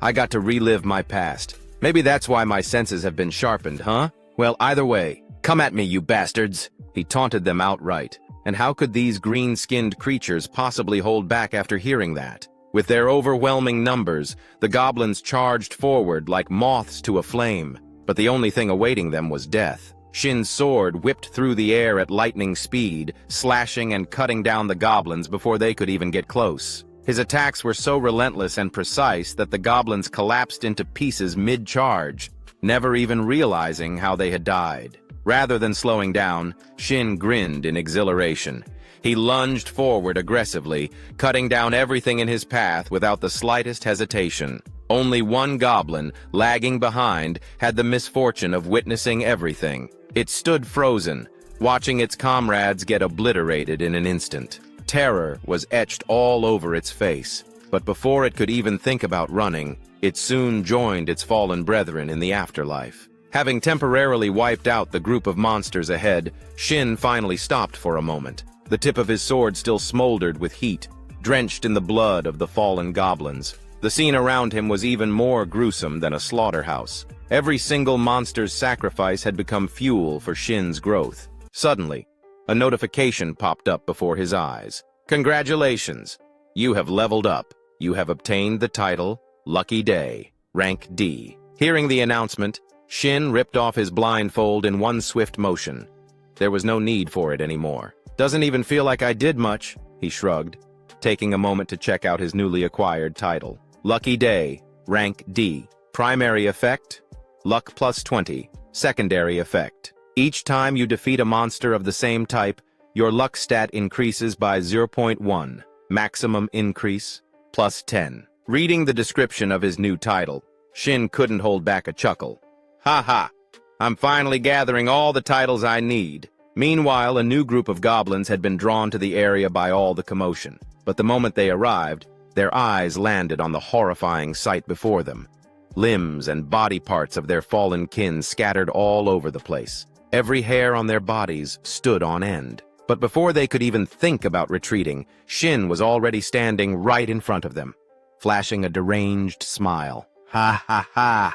I got to relive my past. Maybe that's why my senses have been sharpened, huh? Well, either way, come at me, you bastards! He taunted them outright. And how could these green-skinned creatures possibly hold back after hearing that? With their overwhelming numbers, the goblins charged forward like moths to a flame, but the only thing awaiting them was death. Shin's sword whipped through the air at lightning speed, slashing and cutting down the goblins before they could even get close. His attacks were so relentless and precise that the goblins collapsed into pieces mid-charge, never even realizing how they had died. Rather than slowing down, Shin grinned in exhilaration. He lunged forward aggressively, cutting down everything in his path without the slightest hesitation. Only one goblin, lagging behind, had the misfortune of witnessing everything. It stood frozen, watching its comrades get obliterated in an instant. Terror was etched all over its face, but before it could even think about running, it soon joined its fallen brethren in the afterlife. Having temporarily wiped out the group of monsters ahead, Shin finally stopped for a moment. The tip of his sword still smoldered with heat, drenched in the blood of the fallen goblins. The scene around him was even more gruesome than a slaughterhouse. Every single monster's sacrifice had become fuel for Shin's growth. Suddenly, a notification popped up before his eyes. Congratulations! You have leveled up. You have obtained the title, Lucky Day, rank D. Hearing the announcement, Shin ripped off his blindfold in one swift motion. There was no need for it anymore. Doesn't even feel like I did much, he shrugged, taking a moment to check out his newly acquired title. Lucky Day, rank D. Primary effect, luck plus 20. Secondary effect. Each time you defeat a monster of the same type, your luck stat increases by 0.1. Maximum increase, plus 10. Reading the description of his new title, Shin couldn't hold back a chuckle. Ha ha! I'm finally gathering all the titles I need. Meanwhile, a new group of goblins had been drawn to the area by all the commotion. But the moment they arrived, their eyes landed on the horrifying sight before them. Limbs and body parts of their fallen kin scattered all over the place. Every hair on their bodies stood on end. But before they could even think about retreating, Shin was already standing right in front of them, flashing a deranged smile. Ha ha ha!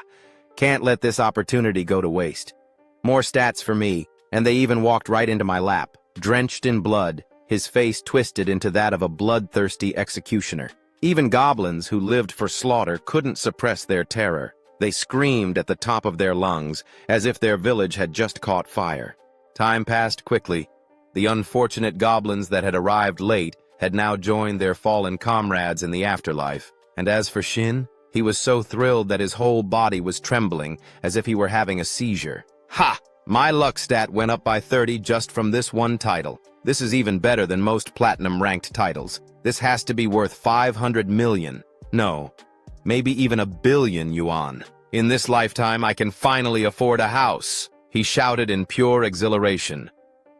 Can't let this opportunity go to waste. More stats for me, and they even walked right into my lap, drenched in blood, his face twisted into that of a bloodthirsty executioner. Even goblins who lived for slaughter couldn't suppress their terror. They screamed at the top of their lungs, as if their village had just caught fire. Time passed quickly. The unfortunate goblins that had arrived late had now joined their fallen comrades in the afterlife. And as for Shin, he was so thrilled that his whole body was trembling, as if he were having a seizure. Ha! My luck stat went up by 30 just from this one title. This is even better than most platinum-ranked titles. This has to be worth 500 million. No, maybe even 1 billion yuan. In this lifetime, I can finally afford a house, he shouted in pure exhilaration.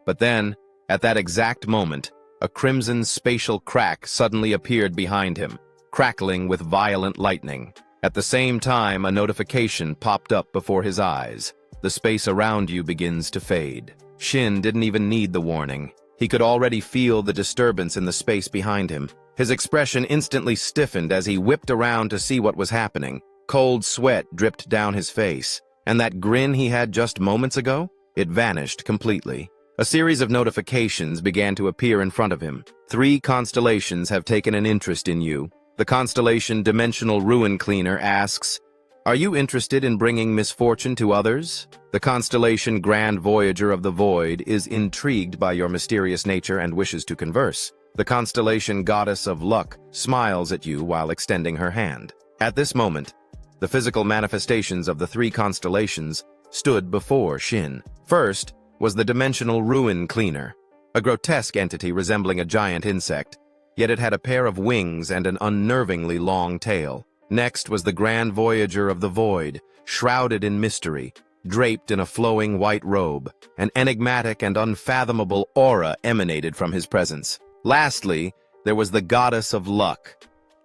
But then, at that exact moment, a crimson spatial crack suddenly appeared behind him, crackling with violent lightning. At the same time, a notification popped up before his eyes. The space around you begins to fade. Shin didn't even need the warning. He could already feel the disturbance in the space behind him. His expression instantly stiffened as he whipped around to see what was happening. Cold sweat dripped down his face, and that grin he had just moments ago, it vanished completely. A series of notifications began to appear in front of him. 3 constellations have taken an interest in you. The constellation Dimensional Ruin Cleaner asks, "Are you interested in bringing misfortune to others?" The constellation Grand Voyager of the Void is intrigued by your mysterious nature and wishes to converse. The constellation Goddess of Luck smiles at you while extending her hand. At this moment, the physical manifestations of the 3 constellations stood before Shin. First was the Dimensional Ruin Cleaner, a grotesque entity resembling a giant insect, yet it had a pair of wings and an unnervingly long tail. Next was the Grand Voyager of the Void, shrouded in mystery, draped in a flowing white robe. An enigmatic and unfathomable aura emanated from his presence. Lastly, there was the Goddess of Luck,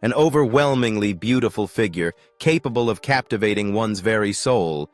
an overwhelmingly beautiful figure capable of captivating one's very soul